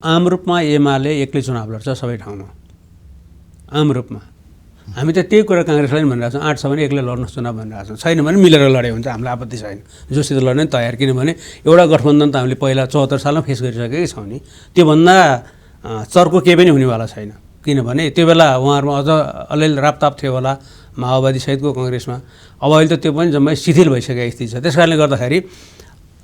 आम रूपमा एमाले एक्लै चुनाव लड्छ सबै ठाउँमा, आम रूपमा। हामी त त्यही कुरा काङ्ग्रेसलाई पनि भनिरहेको छौँ, 8 छ भने एक्लै लड्नुहोस् चुनाव भनिरहेको छौँ। छैन भने मिलेर लडे हुन्छ, हामीलाई आपत्ति छैन, जोसित लड्ने तयार। किनभने एउटा गठबन्धन त हामीले पहिला 74 सालमा फेस गरिसकेकै छौँ नि, त्योभन्दा चर्को केही पनि हुनेवाला छैन। किनभने त्यो बेला उहाँहरूमा अझ अलिअलि रापताप थियो होला माओवादी सहितको कङ्ग्रेसमा, अब अहिले त त्यो पनि जम्मै शिथिल भइसकेको स्थिति छ। त्यस कारणले गर्दाखेरि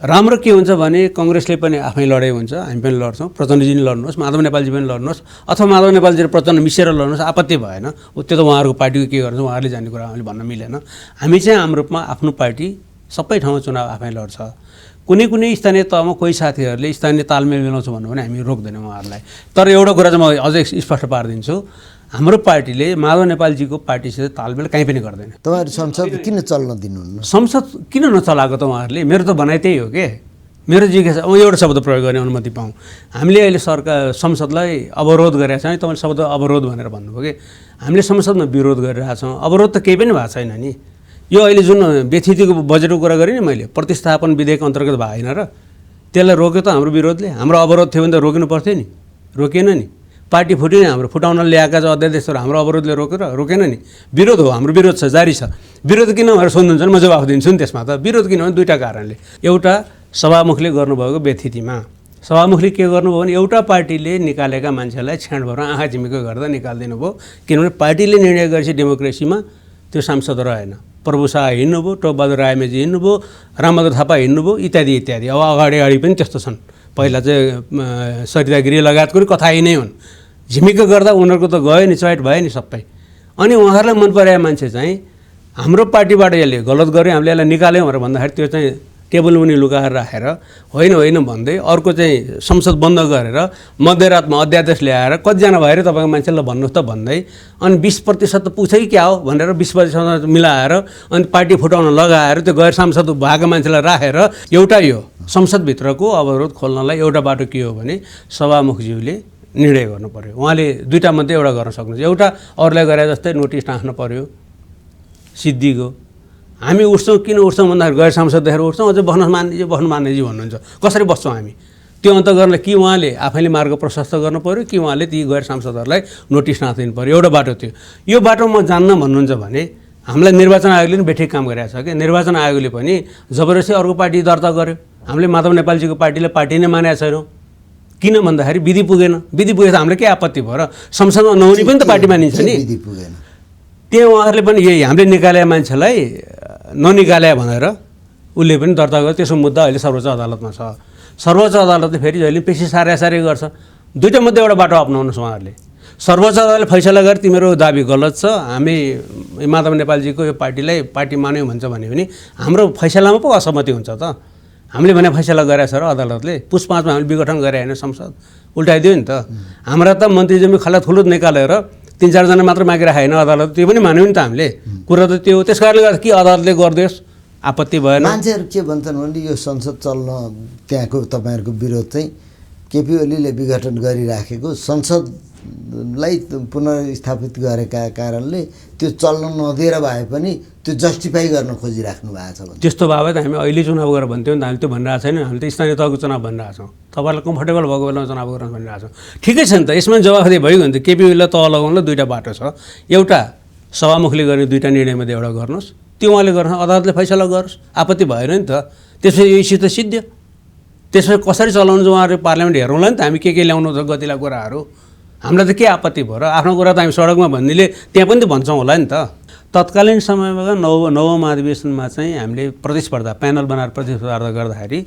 राम्रो के हुन्छ भने कङ्ग्रेसले पनि आफै लडाइ हुन्छ, हामी पनि लड्छौँ, प्रचण्डजी पनि लड्नुहोस्, माधव नेपालजी पनि लड्नुहोस्, अथवा माधव नेपालजी र प्रचण्ड मिसेर लड्नुहोस्, आपत्ति भएन। त्यो त उहाँहरूको पार्टीको के गर्छ उहाँहरूले जान्ने कुरा हामीले भन्न मिलेन। हामी चाहिँ आम रूपमा आफ्नो पार्टी सबै ठाउँमा चुनाव आफै लड्छ। कुनै कुनै स्थानीय तहमा कोही साथीहरूले स्थानीय तालमेल मिलाउँछ भन्नु भने हामी रोक्दैनौँ उहाँहरूलाई। तर एउटा कुरा चाहिँ म अझै स्पष्ट पारिदिन्छु, हाम्रो पार्टीले माधव नेपालजीको पार्टीसित तालमेल कहीँ पनि गर्दैन। तपाईँहरू संसद किन चल्न दिनुहुन्न? संसद किन नचलाएको त उहाँहरूले? मेरो त भनाइ त्यही हो के, मेरो जिज्ञासा। एउटा शब्द प्रयोग गर्ने अनुमति पाऊँ। हामीले अहिले सरकार संसदलाई अवरोध गरेका छौँ, तपाईँले शब्द अवरोध भनेर भन्नुभयो कि हामीले संसदमा विरोध गरिरहेका छौँ। अवरोध त केही पनि भएको छैन नि। यो अहिले जुन व्यथितिको बजेटको कुरा गरेँ नि मैले, प्रतिस्थापन विधेयक अन्तर्गत भएन र त्यसलाई रोक्यो त हाम्रो विरोधले। हाम्रो अवरोध थियो भने त रोकिनु पर्थ्यो नि, रोकिएन नि। पार्टी फुट्यो नि, हाम्रो फुटाउन ल्याएका चाहिँ अध्यादेशहरू हाम्रो अवरोधले रोकेन नि। विरोध हो, हाम्रो विरोध छ, जारी छ। विरोध किन भनेर सोध्नुहुन्छ भने म जवाफ दिन्छु नि त्यसमा त। विरोध किन भने दुईवटा कारणले। एउटा सभामुखले गर्नुभएको व्यथितिमा, सभामुखले के गर्नुभयो भने एउटा पार्टीले निकालेका मान्छेलाई छ्याँड भएर आँखा झिमिको गर्दा निकालिदिनु भयो। किनभने पार्टीले निर्णय गरेपछि डेमोक्रेसीमा त्यो सांसद रहेन। प्रभु शाह हिँड्नुभयो, टोपबहादुर रायमेजी हिँड्नुभयो, रामबहादुर थापा हिँड्नुभयो, इत्यादि इत्यादि। अब अगाडि पनि त्यस्तो छन्। पहिला चाहिँ सरिता गिरी लगायतको नि कथा यही नै हुन्। झिमिक्क गर्दा उनीहरूको त गयो नि, चोइट भयो नि सबै। अनि उहाँहरूलाई मन परेको मान्छे चाहिँ हाम्रो पार्टीबाट यसले गलत गर्यो, हामीले यसलाई निकाल्यौँ भनेर भन्दाखेरि त्यो चाहिँ टेबल मुनि लुकाएर राखेर होइन भन्दै अर्को चाहिँ संसद बन्द गरेर मध्यरातमा अध्यादेश ल्याएर कतिजना भएर तपाईँको मान्छेलाई भन्नुहोस् त भन्दै अनि 20% त पुग्छ कि क्या हो भनेर 20% मिलाएर अनि पार्टी फुटाउन लगाएर त्यो गैर सांसद भएको मान्छेलाई राखेर एउटा यो संसदभित्रको अवरोध खोल्नलाई एउटा बाटो के हो भने सभामुखज्यूले निर्णय गर्नु पर्यो। उहाँले दुईटा मध्ये एउटा गर्न सक्नुहुन्छ। एउटा अरूलाई गरे जस्तै नोटिस टाँस्न पर्यो सिद्धिको। हामी उठ्छौँ, किन उठ्छौँ भन्दाखेरि गैर सांसद देखेर उठ्छौँ, अझै बस्न मान्नेजी भन्नुहुन्छ। कसरी बस्छौँ हामी? त्यो अन्त गर्नलाई कि उहाँले आफैले मार्ग प्रशस्त गर्नु पर्यो कि उहाँले ती गैर सांसदहरूलाई नोटिस टाँसिदिनु पर्यो। एउटा बाटो थियो। यो बाटो म जान्न भन्नुहुन्छ भने हामीलाई निर्वाचन आयोगले पनि बेठिक काम गरिरहेको छ कि निर्वाचन आयोगले पनि जबरजस्ती अर्को पार्टी दर्ता गर्यो। हामीले माधव नेपालजीको पार्टीले पार्टी नै मानेका छैनौँ। किन भन्दाखेरि विधि पुगेन। विधि पुगेछ हामीले के आपत्ति भयो र? संसदमा नहुने पनि त पार्टी मानिन्छ नि। विधि पुगेन त्यही उहाँहरूले पनि यही हामीले निकालेका मान्छेलाई ननिकाले भनेर उसले पनि दर्ता गर्यो। त्यसको मुद्दा अहिले सर्वोच्च अदालतमा छ। सर्वोच्च अदालतले फेरि जहिले पेशी सार्यासारी गर्छ। दुईटा मध्ये एउटा बाटो अपनाउनुहोस् उहाँहरूले। सर्वोच्च अदालतले फैसला गरे तिम्रो दाबी गलत छ, हामी माधव नेपालजीको यो पार्टीलाई पार्टी मान्यौँ भन्छ भने पनि हाम्रो फैसलामा पो असहमति हुन्छ त। हामीले भने फैसला गरेको छ र अदालतले पुस 5 मा हामीले विघटन गरे होइन, संसद उल्टाइदियो नि त। हाम्रा त मन्त्रीजमी खलातखुलुत निकालेर 3-4 जना मात्र मागिराखेको होइन अदालत, त्यो पनि मान्यौँ नि त हामीले। कुरा त त्यो हो। त्यस कारणले गर्दा के अदालतले गरिदियोस्, आपत्ति भएन। मान्छेहरू के भन्छन् भने यो संसद चल्न त्यहाँको तपाईँहरूको विरोध चाहिँ केपी ओलीले विघटन गरिराखेको संसदलाई पुनर्स्थापित गरेका कारणले त्यो चल्न नदिएर भए पनि त्यो जस्टिफाई गर्न खोजिराख्नु भएको छ। त्यस्तो भए त हामी अहिले चुनाव गरेर भन्थ्यौँ नि त। हामीले त्यो भनिरहेको छैन। हामीले त स्थानीय तहको चुनाव भनिरहेको छौँ। तपाईँलाई कम्फर्टेबल भएको बेलामा चुनाव गर्न भनिरहेको छौँ। ठिकै छ नि त। यसमा जवाफदेही भइगयो नि त। केपी ओलीलाई तह लगाउनलाई दुईवटा बाटो छ। एउटा सभामुखले गर्ने दुईवटा निर्णयमध्ये एउटा गर्नुहोस्, त्यो उहाँले गर्न अदालतले फैसला गरोस्, आपत्ति भएन नि त। त्यसपछि यो इस्यु त सिद्धियो। त्यसपछि कसरी चलाउनु चाहिँ उहाँहरू पार्लियामेन्ट हेरौँला नि त। हामी के ल्याउनु छ गतिला कुराहरू, हामीलाई त के आपत्ति भयो र? आफ्नो कुरा त हामी सडकमा भन्नेले त्यहाँ पनि त भन्छौँ होला नि त। तत्कालीन समयमा नवौँ महाधिवेशनमा चाहिँ हामीले प्रतिस्पर्धा प्यानल बनाएर प्रतिस्पर्धा गर्दाखेरि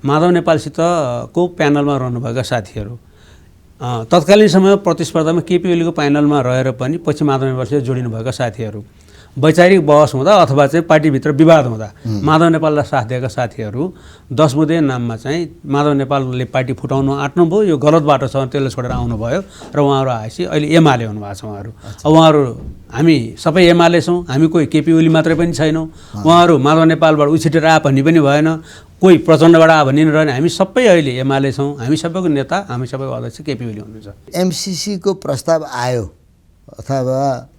माधव नेपालसितको प्यानलमा रहनुभएका साथीहरू तत्कालीन समयमा प्रतिस्पर्धामा केपी ओलीको प्यानलमा रहेर पनि पछि माधव नेपालसित जोडिनुभएका साथीहरू वैचारिक बहस हुँदा अथवा चाहिँ पार्टीभित्र विवाद हुँदा माधव नेपाललाई साथ दिएका साथीहरू 10 बुँदे नाममा चाहिँ माधव नेपालले पार्टी फुटाउनु आँट्नुभयो। यो गलत बाटो छ त्यसलाई छोडेर आउनुभयो र उहाँहरू आएपछि अहिले एमाले हुनुभएको छ उहाँहरू। अब उहाँहरू हामी सबै एमाले छौँ, हामी कोही केपी ओली मात्रै पनि छैनौँ। उहाँहरू माधव नेपालबाट उछिटेर आ भन्ने पनि भएन, कोही प्रचण्डबाट आ भन्ने रहेन। हामी सबै अहिले एमाले छौँ। हामी सबैको नेता, हामी सबैको अध्यक्ष केपी ओली हुनुहुन्छ। एमसिसीको प्रस्ताव आयो अथवा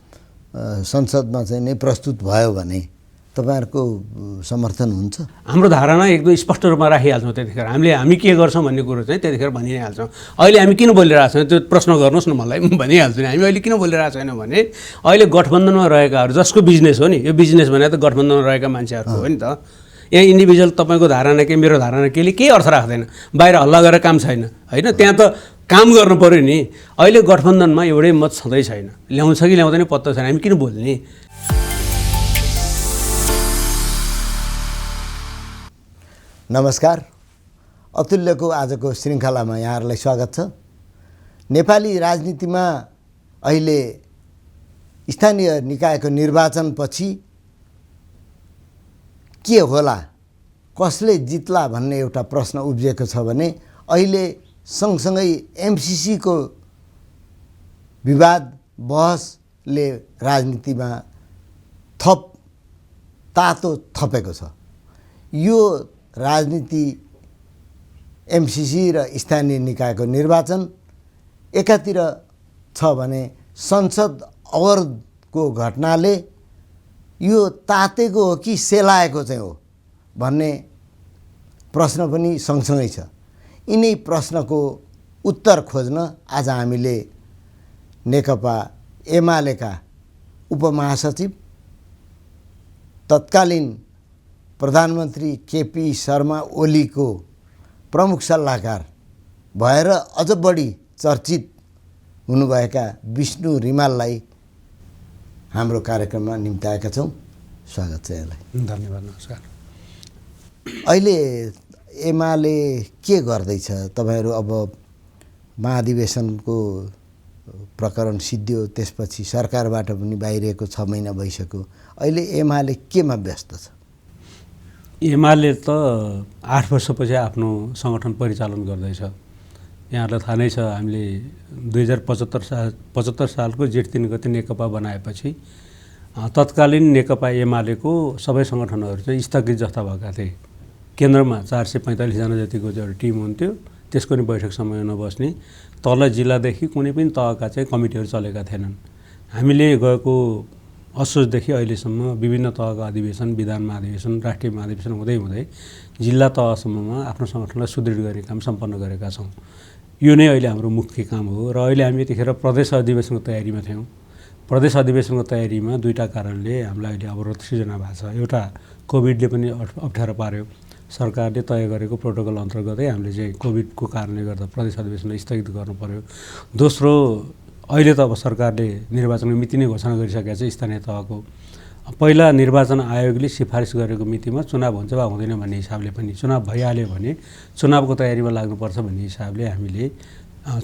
संसदमा चाहिँ नै प्रस्तुत भयो भने तपाईँहरूको समर्थन हुन्छ? हाम्रो धारणा एकदम स्पष्ट रूपमा राखिहाल्छौँ। त्यतिखेर हामी के गर्छौँ भन्ने कुरो चाहिँ त्यतिखेर भनि नै हाल्छौँ। अहिले हामी किन बोलिरहेको छैनौँ त्यो प्रश्न गर्नुहोस् न मलाई, भनिहाल्छु नि। हामी अहिले किन बोलिरहेको छैनौँ भने अहिले गठबन्धनमा रहेकाहरू जसको बिजनेस हो नि, यो बिजनेस भने त गठबन्धनमा रहेका मान्छेहरूको हो नि त। यहाँ इन्डिभिजुअल तपाईँको धारणा के मेरो धारणा केले केही अर्थ राख्दैन। बाहिर हल्ला गरेर काम छैन होइन, त्यहाँ त काम गर्नु पऱ्यो नि। अहिले गठबन्धनमा एउटै मत छँदै छैन, ल्याउँछ कि ल्याउँदैन पत्ता छैन। हामी किन बोल्ने? नमस्कार, अतुल्यको आजको श्रृङ्खलामा यहाँहरूलाई स्वागत छ। नेपाली राजनीतिमा अहिले स्थानीय निकायको निर्वाचनपछि के होला, कसले जित्ला भन्ने एउटा प्रश्न उब्जिएको छ भने अहिले सँगसँगै एमसिसीको विवाद बहसले राजनीतिमा थप तातो थपेको छ। यो राजनीति एमसिसी र स्थानीय निकायको निर्वाचन एकातिर छ भने संसद अवरोधको घटनाले यो तातेको हो कि सेलाएको चाहिँ हो भन्ने प्रश्न पनि सँगसँगै छ। यिनै प्रश्नको उत्तर खोज्न आज हामीले नेकपा एमालेका उपमहासचिव तत्कालीन प्रधानमन्त्री केपी शर्मा ओलीको प्रमुख सल्लाहकार भएर अझ बढी चर्चित हुनुभएका विष्णु रिमाललाई हाम्रो कार्यक्रममा निम्ताएका छौँ। स्वागत छ यहाँलाई। धन्यवाद, नमस्कार। अहिले एमाले के गर्दैछ? तपाईँहरू अब महाधिवेशनको प्रकरण सिद्धियो, त्यसपछि सरकारबाट पनि बाहिरिएको 6 महिना भइसक्यो। अहिले एमाले केमा व्यस्त छ? एमाले त 8 वर्षपछि आफ्नो सङ्गठन परिचालन गर्दैछ। यहाँहरूलाई थाहा नै छ, हामीले 2075 सालको जेठ 3 गते नेकपा बनाएपछि तत्कालीन नेकपा एमालेको सबै सङ्गठनहरू चाहिँ स्थगित जस्ता भएका थिए। केन्द्रमा 445 जना जतिको एउटा टिम हुन्थ्यो, त्यसको नि बैठक समय नबस्ने, तल जिल्लादेखि कुनै पनि तहका चाहिँ कमिटीहरू चलेका थिएनन्। हामीले गएको असोजदेखि अहिलेसम्म विभिन्न तहका अधिवेशन, विधान महाधिवेशन, राष्ट्रिय महाधिवेशन हुँदै हुँदै जिल्ला तहसम्ममा आफ्नो सङ्गठनलाई सुदृढ गर्ने काम सम्पन्न गरेका छौँ। यो नै अहिले हाम्रो मुख्य काम हो। र अहिले हामी यतिखेर प्रदेश अधिवेशनको तयारीमा थियौँ। प्रदेश अधिवेशनको तयारीमा दुईवटा कारणले हामीलाई अहिले अवरोध सृजना भएको छ। एउटा कोभिडले पनि अप्ठ्यारो पार्यो। सरकारले तय गरेको प्रोटोकल अन्तर्गतै हामीले चाहिँ कोभिडको कारणले गर्दा प्रदेश अधिवेशनलाई स्थगित गर्नु पर्यो। दोस्रो, अहिले त अब सरकारले निर्वाचनको मिति नै घोषणा गरिसकेको छ स्थानीय तहको। पहिला निर्वाचन आयोगले सिफारिस गरेको मितिमा चुनाव हुन्छ वा हुँदैन भन्ने हिसाबले पनि चुनाव भइहाल्यो भने चुनावको तयारीमा लाग्नुपर्छ भन्ने हिसाबले हामीले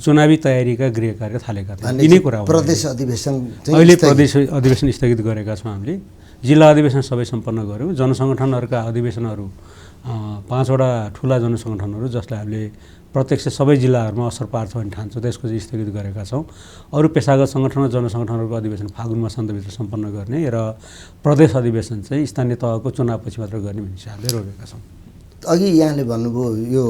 चुनावी तयारीका गृह कार्य थालेका थियौँ। यिनै कुरा हो। प्रदेश अधिवेशन अहिले प्रदेश अधिवेशन स्थगित गरेका छौँ हामीले। जिल्ला अधिवेशन सबै सम्पन्न गऱ्यौँ। जनसङ्गठनहरूका अधिवेशनहरू 5 वटा ठुला जनसङ्गठनहरू जसलाई हामीले प्रत्यक्ष सबै जिल्लाहरूमा असर पार्छ भन्ने ठान्छौँ, त्यसको चाहिँ स्थगित गरेका छौँ। अरू पेसागत सङ्गठन र जनसङ्गठनहरूको अधिवेशन फागुन मसान्तभित्र सम्पन्न गर्ने र प्रदेश अधिवेशन चाहिँ स्थानीय तहको चुनावपछि मात्र गर्ने भन्ने हिसाबले रोकेका छौँ। अघि यहाँले भन्नुभयो यो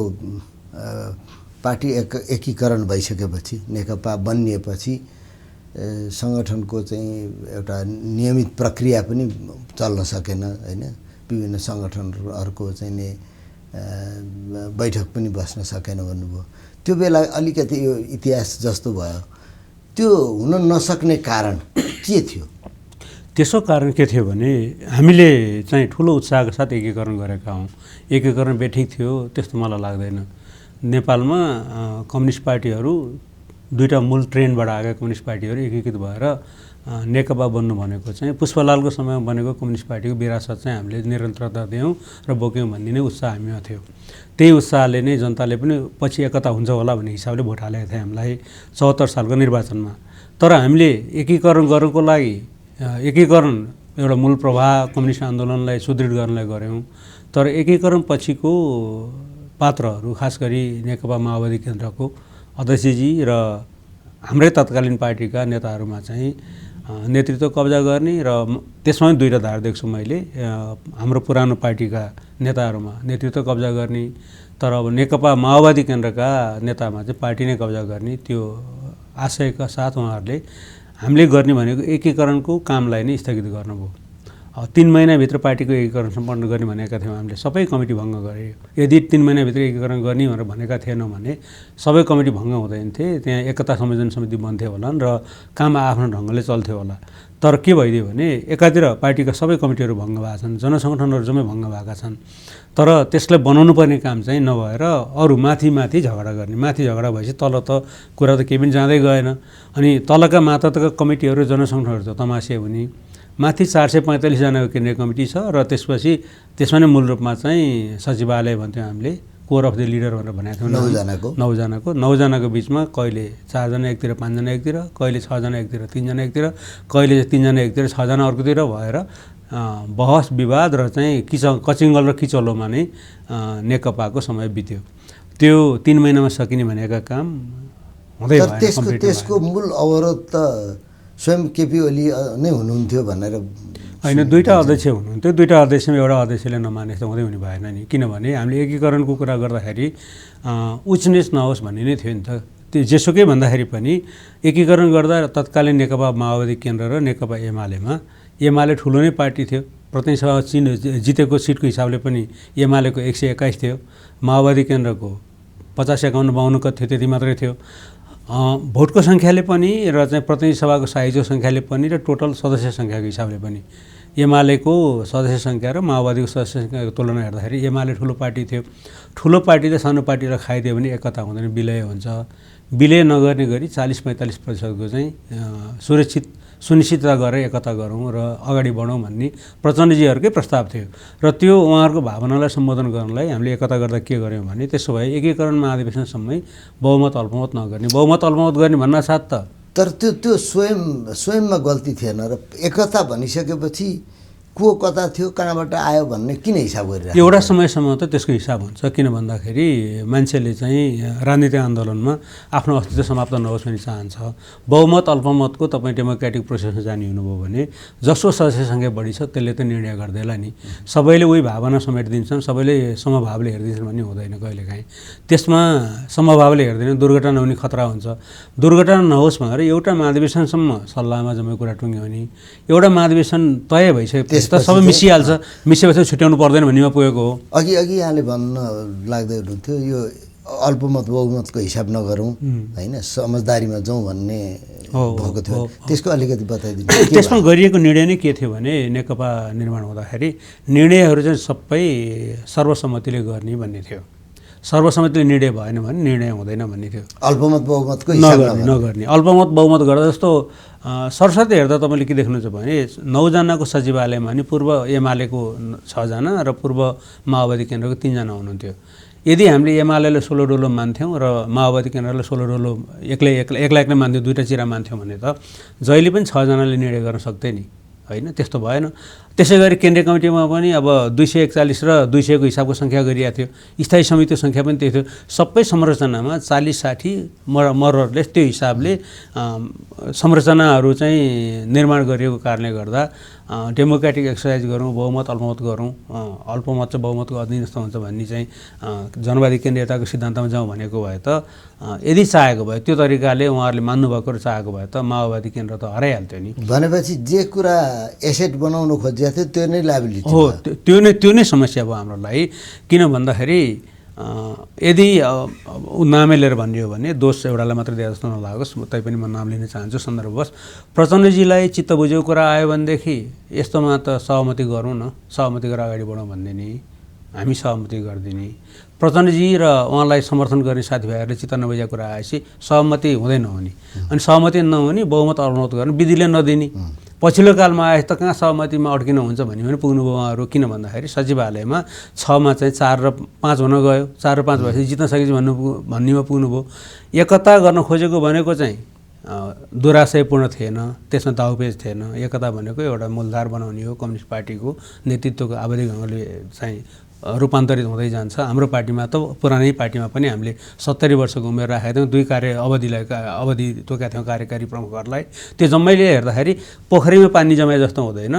पार्टी एकीकरण भइसकेपछि, नेकपा बनिएपछि सङ्गठनको चाहिँ एउटा नियमित प्रक्रिया पनि चल्न सकेन होइन। विभिन्न सङ्गठनहरूको चाहिँ नि बैठक पनि बस्न सकेन भन्नुभयो। त्यो बेला अलिकति यो इतिहास जस्तो भयो। त्यो हुन नसक्ने कारण के थियो? त्यसको कारण के थियो भने हामीले चाहिँ ठुलो उत्साहका साथ एकीकरण गरेका हौँ। एकीकरण बेठिक थियो त्यस्तो मलाई लाग्दैन। नेपालमा कम्युनिस्ट पार्टीहरू, दुईवटा मूल ट्रेन्डबाट आएका कम्युनिस्ट पार्टीहरू एकीकृत भएर नेकपा बन्नु भनेको चाहिँ पुष्पलालको समयमा बनेको कम्युनिस्ट पार्टीको विरासत चाहिँ हामीले निरन्तरता दियौँ र बोक्यौँ भन्ने नै उत्साह हामीमा थियो। त्यही उत्साहले नै जनताले पनि पछि एकता हुन्छ होला भन्ने हिसाबले भोट हालेको थियो हामीलाई 74 सालको निर्वाचनमा। तर हामीले एकीकरण गर्नको लागि एकीकरण एउटा मूल प्रवाह कम्युनिस्ट आन्दोलनलाई सुदृढ गर्नलाई गऱ्यौँ। तर एकीकरण पछिको पात्रहरू, खास गरी नेकपा माओवादी केन्द्रको अध्यक्षजी र हाम्रै तत्कालीन पार्टीका नेताहरूमा चाहिँ नेतृत्व कब्जा गर्ने र त्यसमा दुईवटा धार देख्छु मैले। हाम्रो पुरानो पार्टीका नेताहरूमा नेतृत्व कब्जा गर्ने, तर अब नेकपा माओवादी केन्द्रका नेतामा चाहिँ पार्टी नै कब्जा गर्ने, त्यो आशयका साथ उहाँहरूले हामीले गर्ने भनेको एकीकरणको कामलाई नै स्थगित गर्नुभयो। 3 महिनाभित्र पार्टीको एकीकरण सम्पन्न गर्ने भनेका थियौँ हामीले, सबै कमिटी भङ्ग गरे। यदि 3 महिनाभित्र एकीकरण गर्ने भनेर भनेका थिएनौँ भने सबै कमिटी भङ्ग हुँदैन थिए, त्यहाँ एकता संयोजन समिति बन्थ्यो होला र काम आफ्नो ढङ्गले चल्थ्यो होला। तर के भइदियो भने एकातिर पार्टीका सबै कमिटीहरू भङ्ग भएका छन्, जनसङ्गठनहरू जम्मै भङ्ग भएका छन्, तर त्यसलाई बनाउनु पर्ने काम चाहिँ नभएर अरू माथि झगडा गर्ने। माथि झगडा भएपछि तल त कुरा त केही पनि जाँदै गएन। अनि तलका मातहतका कमिटीहरू जनसङ्गठनहरू त तमासे हुने। माथि 445 जनाको केन्द्रीय कमिटी छ र त्यसपछि त्यसमा नै मूल रूपमा चाहिँ सचिवालय भन्थ्यौँ हामीले, कोर अफ द लिडर भनेर भनेको थियौँ। 9 जनाको बिचमा कहिले 4 जना एकतिर 5 जना एकतिर, कहिले 6 जना एकतिर 3 जना एकतिर, कहिले 3 जना एकतिर 6 जना अर्कोतिर भएर बहस विवाद र चाहिँ कचिङ्गल र किचलोमा नै नेकपाको समय बित्यो। त्यो 3 महिनामा सकिने भनेका काम हुँदै भएन। त्यसको मूल अवरोध त स्वयं केपी ओली नै हुनुहुन्थ्यो भनेर होइन, 2टा अध्यक्ष हुनुहुन्थ्यो। 2टा अध्यक्षमा एउटा अध्यक्षले नमाने त हुँदै हुने भएन नि। किनभने हामीले एकीकरणको कुरा गर्दाखेरि उचनिच नहोस् भन्ने नै थियो नि त। त्यो जेसुकै भन्दाखेरि पनि एकीकरण गर्दा तत्कालीन नेकपा माओवादी केन्द्र र नेकपा एमाले ठुलो नै पार्टी थियो। प्रतिनिधि सभा जितेको सिटको हिसाबले पनि एमालेको 121 थियो, माओवादी केन्द्रको 50, 51, 52 कति थियो, त्यति मात्रै थियो। भोटको सङ्ख्याले पनि र चाहिँ प्रतिनिधि सभाको साइजको सङ्ख्याले पनि र टोटल सदस्य सङ्ख्याको हिसाबले पनि एमालेको सदस्य सङ्ख्या र माओवादीको सदस्य सङ्ख्याको तुलना हेर्दाखेरि एमाले ठुलो पार्टी थियो। ठुलो पार्टीले सानो पार्टीलाई खाइदियो भने एकता हुँदैन, विलय हुन्छ। विलय नगर्ने गरी 40-45% चाहिँ सुनिश्चितता गरेर एकता गरौँ र अगाडि बढौँ भन्ने प्रचण्डजीहरूकै प्रस्ताव थियो। र त्यो उहाँहरूको भावनालाई सम्बोधन गर्नलाई हामीले एकता गर्दा के गर्यौँ भने त्यसो भए एकीकरण महाधिवेशनसम्मै बहुमत अल्पमत नगर्ने, बहुमत अल्पमत गर्ने भन्नासाथ त तर त्यो स्वयंमा गल्ती थिएन र एकता भनिसकेपछि को कता थियो, कहाँबाट आयो भन्ने किन हिसाब गरिरहेको? एउटा समयसम्म त त्यसको हिसाब हुन्छ। किन भन्दाखेरि मान्छेले चाहिँ राजनीतिक आन्दोलनमा आफ्नो अस्तित्व समाप्त नहोस् भन्ने चाहन्छ। बहुमत अल्पमतको तपाईँ डेमोक्रेटिक प्रोसेसमा जाने हुनुभयो भने जसको सदस्य सङ्ख्या बढी छ त्यसले त निर्णय गर्दैला नि। सबैले उही भावना समेटिदिन्छन्, सबैले समभावले हेरिदिन्छन् भन्ने हुँदैन कहिलेकाहीँ। त्यसमा समभावले हेर्दैन, दुर्घटना हुने खतरा हुन्छ। दुर्घटना नहोस् भनेर एउटा महाधिवेशनसम्म सल्लाहमा जम्मै कुरा टुङ्ग्यो भने एउटा महाधिवेशन तय भइसकेपछि त सबै मिसिहाल्छ, मिसिएपछि छुट्याउनु पर्दैन भन्नेमा पुगेको हो। अघि यहाँले भन्न लाग्दै हुनुहुन्थ्यो यो अल्पमत बहुमतको हिसाब नगरौँ होइन, समझदारीमा जाउँ भन्ने भएको थियो। त्यसको अलिकति बताइदिनु। त्यसमा गरिएको निर्णय नै के थियो भने नेकपा निर्माण हुँदाखेरि निर्णयहरू चाहिँ सबै सर्वसम्मतिले गर्ने भन्ने थियो। सर्वसम्मतिले निर्णय भएन भने निर्णय हुँदैन भन्ने थियो। अल्पमत बहुमतको हिसाब नगर्ने। अल्पमत बहुमत गर्दा जस्तो सरसर्ती हेर्दा तपाईँले के देख्नुहुन्छ भने 9 जनाको सचिवालयमा नि पूर्व एमालेको 6 जना र पूर्व माओवादी केन्द्रको 3 जना हुनुहुन्थ्यो। यदि हामीले एमालेलाई 16 डोलो मान्थ्यौँ र माओवादी केन्द्रलाई 16 डोलो एक्लै मान्थ्यौँ, 2टा चिरा मान्थ्यौँ भने त जहिले पनि 6 जनाले निर्णय गर्न सक्थे नि, होइन? त्यस्तो भएन। त्यसै गरी केन्द्रीय कमिटीमा पनि अब 241 र 200 को हिसाबको सङ्ख्या गरिएको थियो। स्थायी समितिको सङ्ख्या पनि त्यही थियो। सबै संरचनामा 40-60 मररलेस त्यो हिसाबले संरचनाहरू चाहिँ निर्माण गरिएको कारणले गर्दा डेमोक्रेटिक एक्सर्साइज गरौँ, बहुमत अल्पमत गरौँ, अल्पमत चाहिँ बहुमतको अधीनस्थ हुन्छ भन्ने चाहिँ जनवादी केन्द्रीयताको सिद्धान्तमा जाउँ भनेको भए त यदि चाहेको भए त्यो तरिकाले उहाँहरूले मान्नुभएको र चाहेको भए त माओवादी केन्द्र त हराइहाल्थ्यो नि। भनेपछि जे कुरा एसेट बनाउनु खोजिएको थियो त्यो नै लायबिलिटी हो। त्यो नै समस्या भयो हाम्रो लागि। किन भन्दाखेरि यदि नामै लिएर भनियो भने दोष एउटालाई मात्रै दिए जस्तो नलागोस्, तैपनि म नाम लिन चाहन्छु सन्दर्भवश। प्रचण्डजीलाई चित्त बुझेको कुरा आयो भनेदेखि यस्तोमा त सहमति गरौँ न, सहमति गरेर अगाडि बढौँ भन्दिने, हामी सहमति गरिदिने। प्रचण्डजी र उहाँलाई समर्थन गर्ने साथीभाइहरूले चित्त नबुझेको कुरा आएपछि सहमति हुँदै नहुने, अनि सहमति नहुने बहुमत अल्पमत गर्ने, विधिले नदिने। पछिल्लो कालमा आए त कहाँ सहमतिमा अड्किन हुन्छ भन्ने पनि पुग्नुभयो उहाँहरू। किन भन्दाखेरि सचिवालयमा 6मा चाहिँ 4 र 5 हुन गयो, 4 र 5 भएपछि जित्न सकेपछि भन्नेमा पुग्नुभयो। एकता गर्न खोजेको भनेको चाहिँ दुराशयपूर्ण थिएन, त्यसमा दाउपेच थिएन। एकता भनेको एउटा मूलधार बनाउने हो। कम्युनिस्ट पार्टीको नेतृत्वको आवधिक ढङ्गले चाहिँ रूपान्तरित हुँदै जान्छ। हाम्रो पार्टीमा त पुरानै पार्टीमा पनि हामीले 70 वर्षको उमेर राखेका थियौँ, 2 अवधि तोकेका थियौँ कार्यकारी प्रमुखहरूलाई। त्यो जम्मैले हेर्दाखेरि पोखरीमा पानी जमाए जस्तो हुँदैन।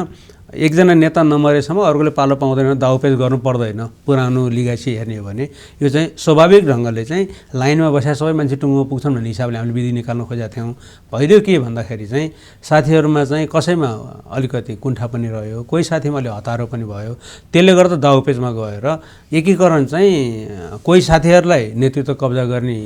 एकजना नेता नमरेसम्म अर्कोले पालो पाउँदैन, दाउपेच गर्नु पर्दैन। पुरानो लिगासी हेर्ने हो भने यो चाहिँ स्वाभाविक ढङ्गले चाहिँ लाइनमा बसेर सबै मान्छे टुङ्गो पुग्छन् भन्ने हिसाबले हामीले विधि निकाल्न खोजेका थियौँ। भइदियो के भन्दाखेरि चाहिँ साथीहरूमा चाहिँ कसैमा अलिकति कुण्ठा पनि रह्यो, कोही साथीमा अलि हतारो पनि भयो। त्यसले गर्दा दाउपेचमा गएर एकीकरण चाहिँ कोही साथीहरूलाई नेतृत्व कब्जा गर्ने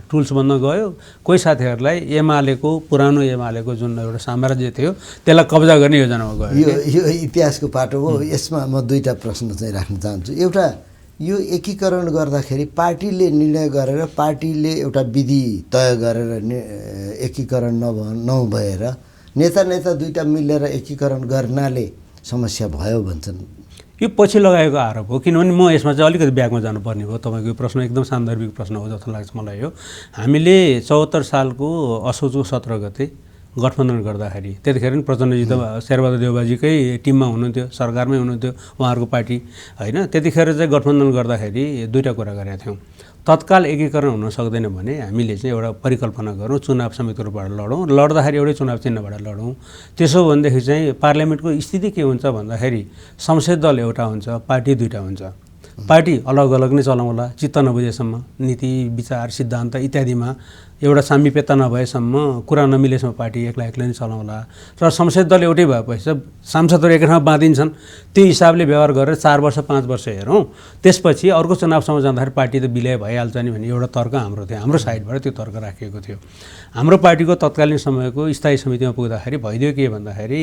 टुल्स बन्न गयो, कोही साथीहरूलाई एमालेको पुरानो एमालेको जुन एउटा साम्राज्य थियो त्यसलाई कब्जा गर्ने योजनामा गयो। यो इतिहासको पाटो हो। यसमा म दुईवटा प्रश्न चाहिँ राख्न चाहन्छु। एउटा, यो एकीकरण गर्दाखेरि पार्टीले निर्णय गरेर पार्टीले एउटा विधि तय गरेर एकीकरण नभएर नेता दुईवटा मिलेर एकीकरण गर्नाले समस्या भयो भन्छन्। यो पछि लगाएको आरोप हो, किनभने म यसमा चाहिँ अलिकति ब्याकमा जानुपर्ने हो। तपाईँको यो प्रश्न एकदम सान्दर्भिक प्रश्न हो जस्तो लाग्छ मलाई। यो हामीले 74 सालको असोजको 17 गते गठबन्धन गर्दाखेरि त्यतिखेर नि प्रचण्डजी त शेरबहादुर देउबाजीकै टिममा हुनुहुन्थ्यो, सरकारमै हुनुहुन्थ्यो उहाँहरूको पार्टी होइन। त्यतिखेर चाहिँ गठबन्धन गर्दाखेरि दुईवटा कुरा गरेका थियौँ। तत्काल एकीकरण हुन सक्दैन भने हामीले चाहिँ एउटा परिकल्पना गरौँ, चुनाव समितिहरूबाट लडौँ, लड्दाखेरि एउटै चुनाव चिन्हबाट लडौँ। त्यसो भनेदेखि चाहिँ पार्लियामेन्टको स्थिति के हुन्छ भन्दाखेरि संसदीय दल एउटा हुन्छ, पार्टी दुईवटा हुन्छ। पार्टी अलग अलग नै चलाउँला चित्त नबुझेसम्म, नीति विचार सिद्धान्त इत्यादिमा एउटा सामिप्यता नभएसम्म, कुरा नमिलेसम्म पार्टी एक्लै नै चलाउँला। तर संसदीय दल एउटै भएपछि सांसदहरू एक ठाउँमा बाँधिन्छन्, त्यो हिसाबले व्यवहार गरेर 4 वर्ष 5 वर्ष हेरौँ, त्यसपछि अर्को चुनावसम्म जाँदाखेरि पार्टी त विलय भइहाल्छ नि भन्ने एउटा तर्क हाम्रो थियो। हाम्रो साइडबाट त्यो तर्क राखिएको थियो। हाम्रो पार्टीको तत्कालीन समयको स्थायी समितिमा पुग्दाखेरि भइदियो के भन्दाखेरि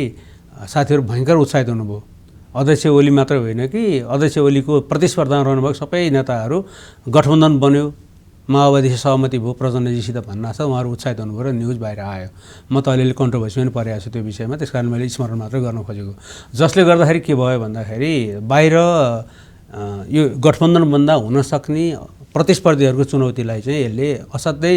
साथीहरू भयङ्कर उत्साहित हुनुभयो। अध्यक्ष ओली मात्र होइन कि अध्यक्ष ओलीको प्रतिस्पर्धामा रहनुभएको सबै नेताहरू गठबन्धन बन्यो, माओवादीसित सहमति भयो, प्रचण्डजीसित भन्न छ, उहाँहरू उत्साहित हुनुभयो र न्युज बाहिर आयो। म त अलिअलि कन्ट्रोभर्सी पनि परेको छु त्यो विषयमा, त्यस कारण मैले स्मरण मात्र गर्न खोजेको। जसले गर्दाखेरि के भयो भन्दाखेरि बाहिर यो गठबन्धन बन्दा हुनसक्ने प्रतिस्पर्धीहरूको चुनौतीलाई चाहिँ यसले असाध्यै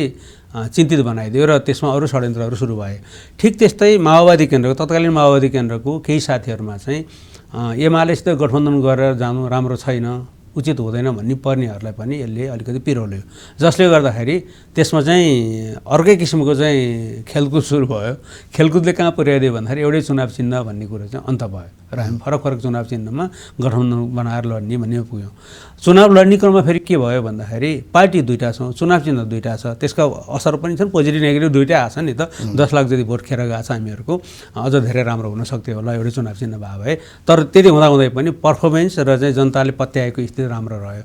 चिन्तित बनाइदियो र त्यसमा अरू षड्यन्त्रहरू सुरु भए। ठिक त्यस्तै माओवादी केन्द्रको तत्कालीन माओवादी केन्द्रको केही साथीहरूमा चाहिँ एमालेसित गठबन्धन गरेर जानु राम्रो छैन, उचित हुँदैन भन्ने पर्नेहरूलाई पनि यसले अलिकति पिरोल्यो। जसले गर्दाखेरि त्यसमा चाहिँ अर्कै किसिमको चाहिँ खेलकुद सुरु भयो। खेलकुदले कहाँ पुर्याइदियो भन्दाखेरि एउटै चुनाव चिन्ह भन्ने कुरो चाहिँ अन्त भयो र हामी फरक चुनाव चिन्हमा गठबन्धन बनाएर लड्ने भन्ने पुग्यौँ। चुनाव लड्ने क्रममा फेरि के भयो भन्दाखेरि पार्टी दुईवटा छौँ, चुनाव चिन्ह दुईवटा छ, त्यसका असर पनि छन्, पोजिटिभ नेगेटिभ दुईवटै आछ नि त। 10 लाख जति भोट खेर गएको छ हामीहरूको, अझ धेरै राम्रो हुन सक्थ्यो होला एउटै चुनाव चिन्ह भए भए। तर त्यति हुँदाहुँदै पनि पर्फर्मेन्स र चाहिँ जनताले पत्याएको स्थिति राम्रो रह्यो।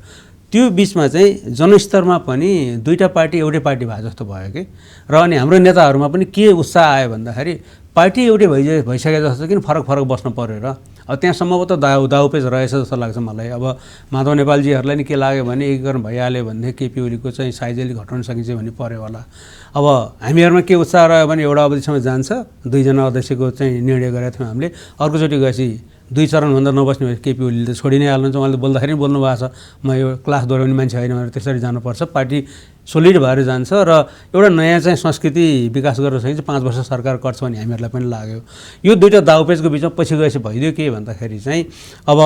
त्यो बिचमा चाहिँ जनस्तरमा पनि दुईवटा पार्टी एउटै पार्टी भए जस्तो भयो कि। र अनि हाम्रो नेताहरूमा पनि के उत्साह आयो भन्दाखेरि पार्टी एउटै भइसके जस्तो किन फरक बस्नु पऱ्यो र। अब त्यहाँ सम्भवतः दाउपेच रहेछ जस्तो लाग्छ मलाई। अब माधव नेपालजीहरूलाई नि के लाग्यो भने एकीकरण भइहाल्यो भने केपी ओलीको चाहिँ साइज अलिक घटाउन सकिन्छ भन्ने पऱ्यो होला। अब हामीहरूमा के उत्साह रह्यो भने एउटा अवधिसम्म जान्छ, 2 जना अध्यक्षको चाहिँ निर्णय गरेका थियौँ हामीले। अर्कोचोटि गएपछि 2 चरणभन्दा नबस्ने भए केपी ओलीले त छोडि नै हाल्नुहुन्छ। उहाँले बोल्दाखेरि पनि बोल्नु भएको छ, म यो क्लास दोहोऱ्याउने मान्छे होइन भनेर त्यसरी जानुपर्छ, पार्टी सोलिड भएर जान्छ र एउटा नयाँ चाहिँ संस्कृति विकास गरेर सकिन्छ, 5 वर्ष सरकार कट्छ भन्ने हामीहरूलाई पनि लाग्यो। यो दुईवटा दाउपेचको बिचमा पछि गएपछि भइदियो के भन्दाखेरि चाहिँ अब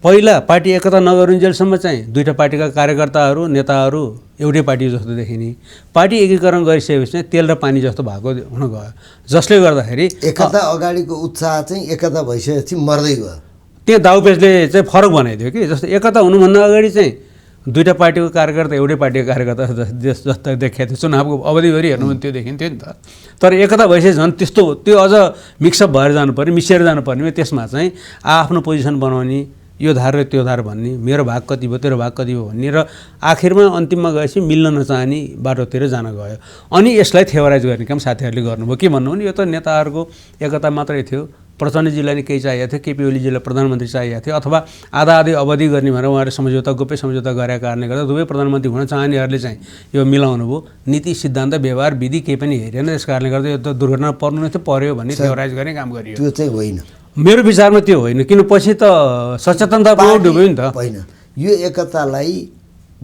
पहिला पार्टी एकता नगरुन्जेलसम्म चाहिँ दुईवटा पार्टीका कार्यकर्ताहरू नेताहरू एउटै पार्टी जस्तो देखिने, पार्टी एकीकरण गरिसकेपछि चाहिँ तेल र पानी जस्तो भएको हुन गयो। जसले गर्दाखेरि एकता अगाडिको उत्साह चाहिँ एकता भइसकेपछि मर्दै गयो। त्यो दाउपेचले चाहिँ फरक बनाइदियो कि। जस्तो एकता हुनुभन्दा अगाडि चाहिँ दुईवटा पार्टीको कार्यकर्ता एउटै पार्टीको कार्यकर्ता जस्तो देखाएको थियो। चुनावको अवधिभरि हेर्नु भने त्यो देखिन्थ्यो नि त। तर एकता भइसकेपछि झन् त्यस्तो त्यो अझ मिक्सअप भएर जानु पऱ्यो, मिसिएर जानु पर्ने। त्यसमा चाहिँ आफ्नो पोजिसन बनाउने, यो धार र त्यो धार भन्ने, मेरो भाग कति भयो तेरो भाग कति भयो भन्ने, र आखिरमा अन्तिममा गएपछि मिल्न नचाहने बाटोतिर जान गयो। अनि यसलाई थेवराइज गर्ने काम साथीहरूले गर्नुभयो। के भन्नु भने यो त नेताहरूको एकता मात्रै थियो, प्रचण्डजीलाई नै केही चाहिएको थियो, केपी ओलीजीलाई प्रधानमन्त्री चाहिएको थियो, अथवा आधा अवधि गर्ने भनेर उहाँहरूले सम्झौता गोप्य सम्झौता गरेका कारणले गर्दा दुवै प्रधानमन्त्री हुन चाहनेहरूले चाहिँ यो मिलाउनु भयो। नीति सिद्धान्त व्यवहार विधि केही पनि हेरेन, त्यस कारणले गर्दा यो त दुर्घटना पर्नु नै पर्यो भन्ने थेवराइज गर्ने काम गरियो। त्यो चाहिँ होइन, मेरो विचारमा त्यो होइन, किन पछि त सचेतनता डुब्यो नि त। होइन, यो एकतालाई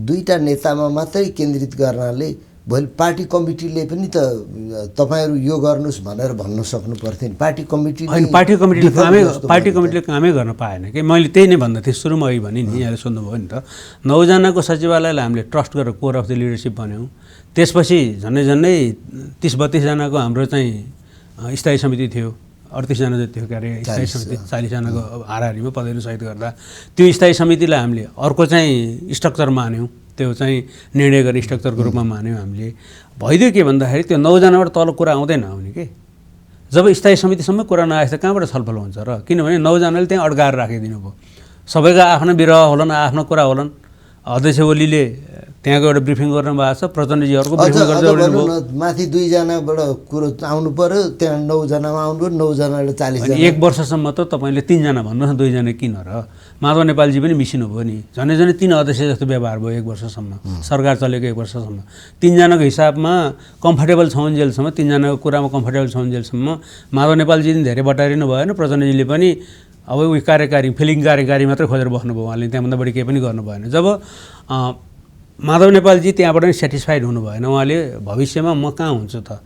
दुईवटा नेतामा मात्रै केन्द्रित गर्नाले भोलि पार्टी कमिटीले पनि त तपाईँहरू यो गर्नुहोस् भनेर भन्न सक्नु पर्थ्यो नि। पार्टी कमिटीले कामै गर्न पाएन कि। मैले त्यही नै भन्दा थिएँ सुरुमा अघि भने नि, यहाँले सोध्नुभयो नि त। 9 जनाको सचिवालयलाई हामीले ट्रस्ट गरेर कोर अफ द लिडरसिप भन्यौँ। त्यसपछि झन्डै 30-32 जनाको हाम्रो चाहिँ स्थायी समिति थियो, 38जना जति हो क्यारे स्थायी समिति, 40जनाको हाराहारीमा पदैले सहित गर्दा त्यो स्थायी समितिलाई हामीले अर्को चाहिँ स्ट्रक्चर मान्यौँ, त्यो चाहिँ निर्णय गर्ने स्ट्रक्चरको रूपमा मान्यौँ हामीले। भइदियो के भन्दाखेरि त्यो 9जनाबाट तल कुरा आउँदैन आउने के। जब स्थायी समितिसम्म कुरा नआएछ त कहाँबाट छलफल हुन्छ र, किनभने 9जनाले त्यहाँ अड्काएर राखिदिनु भयो। सबैका आफ्नो बिरह होलान्, आफ्नो कुरा होलान्। अध्यक्ष ओलीले त्यहाँको एउटा ब्रिफिङ गर्नु भएको छ, प्रचण्डजीहरूको ब्रिफिङ गर्दै ओर्लिनु भयो। माथि 2जनाबाट कुरो आउनु पर्यो, त्यहाँ 9जनामा आउनु पर्यो, 9जनाले 40जना। 1 वर्षसम्म त तपाईँले 3जना भन्नुहोस् न, 2जना किन र? माधव नेपालजी पनि मिसिनु भयो नि, झन् 3 अध्यक्ष जस्तो व्यवहार भयो 1 वर्षसम्म, सरकार चलेको 1 वर्षसम्म। 3जनाको हिसाबमा कम्फर्टेबल छौन्जेलसम्म, 3जनाको कुरामा कम्फर्टेबल छौन्जेलसम्म माधव नेपालजी पनि धेरै बटारिनु भएन, प्रचण्डजीले पनि अब उयो कार्यकारी फिलिङ कार्यकारी मात्रै खोजेर बस्नुभयो, उहाँले त्यहाँभन्दा बढी केही पनि गर्नु भएन। जब माधव नेपालजी त्यहाँबाट पनि सेटिस्फाइड हुनु भएन, उहाँले भविष्यमा म कहाँ हुन्छु त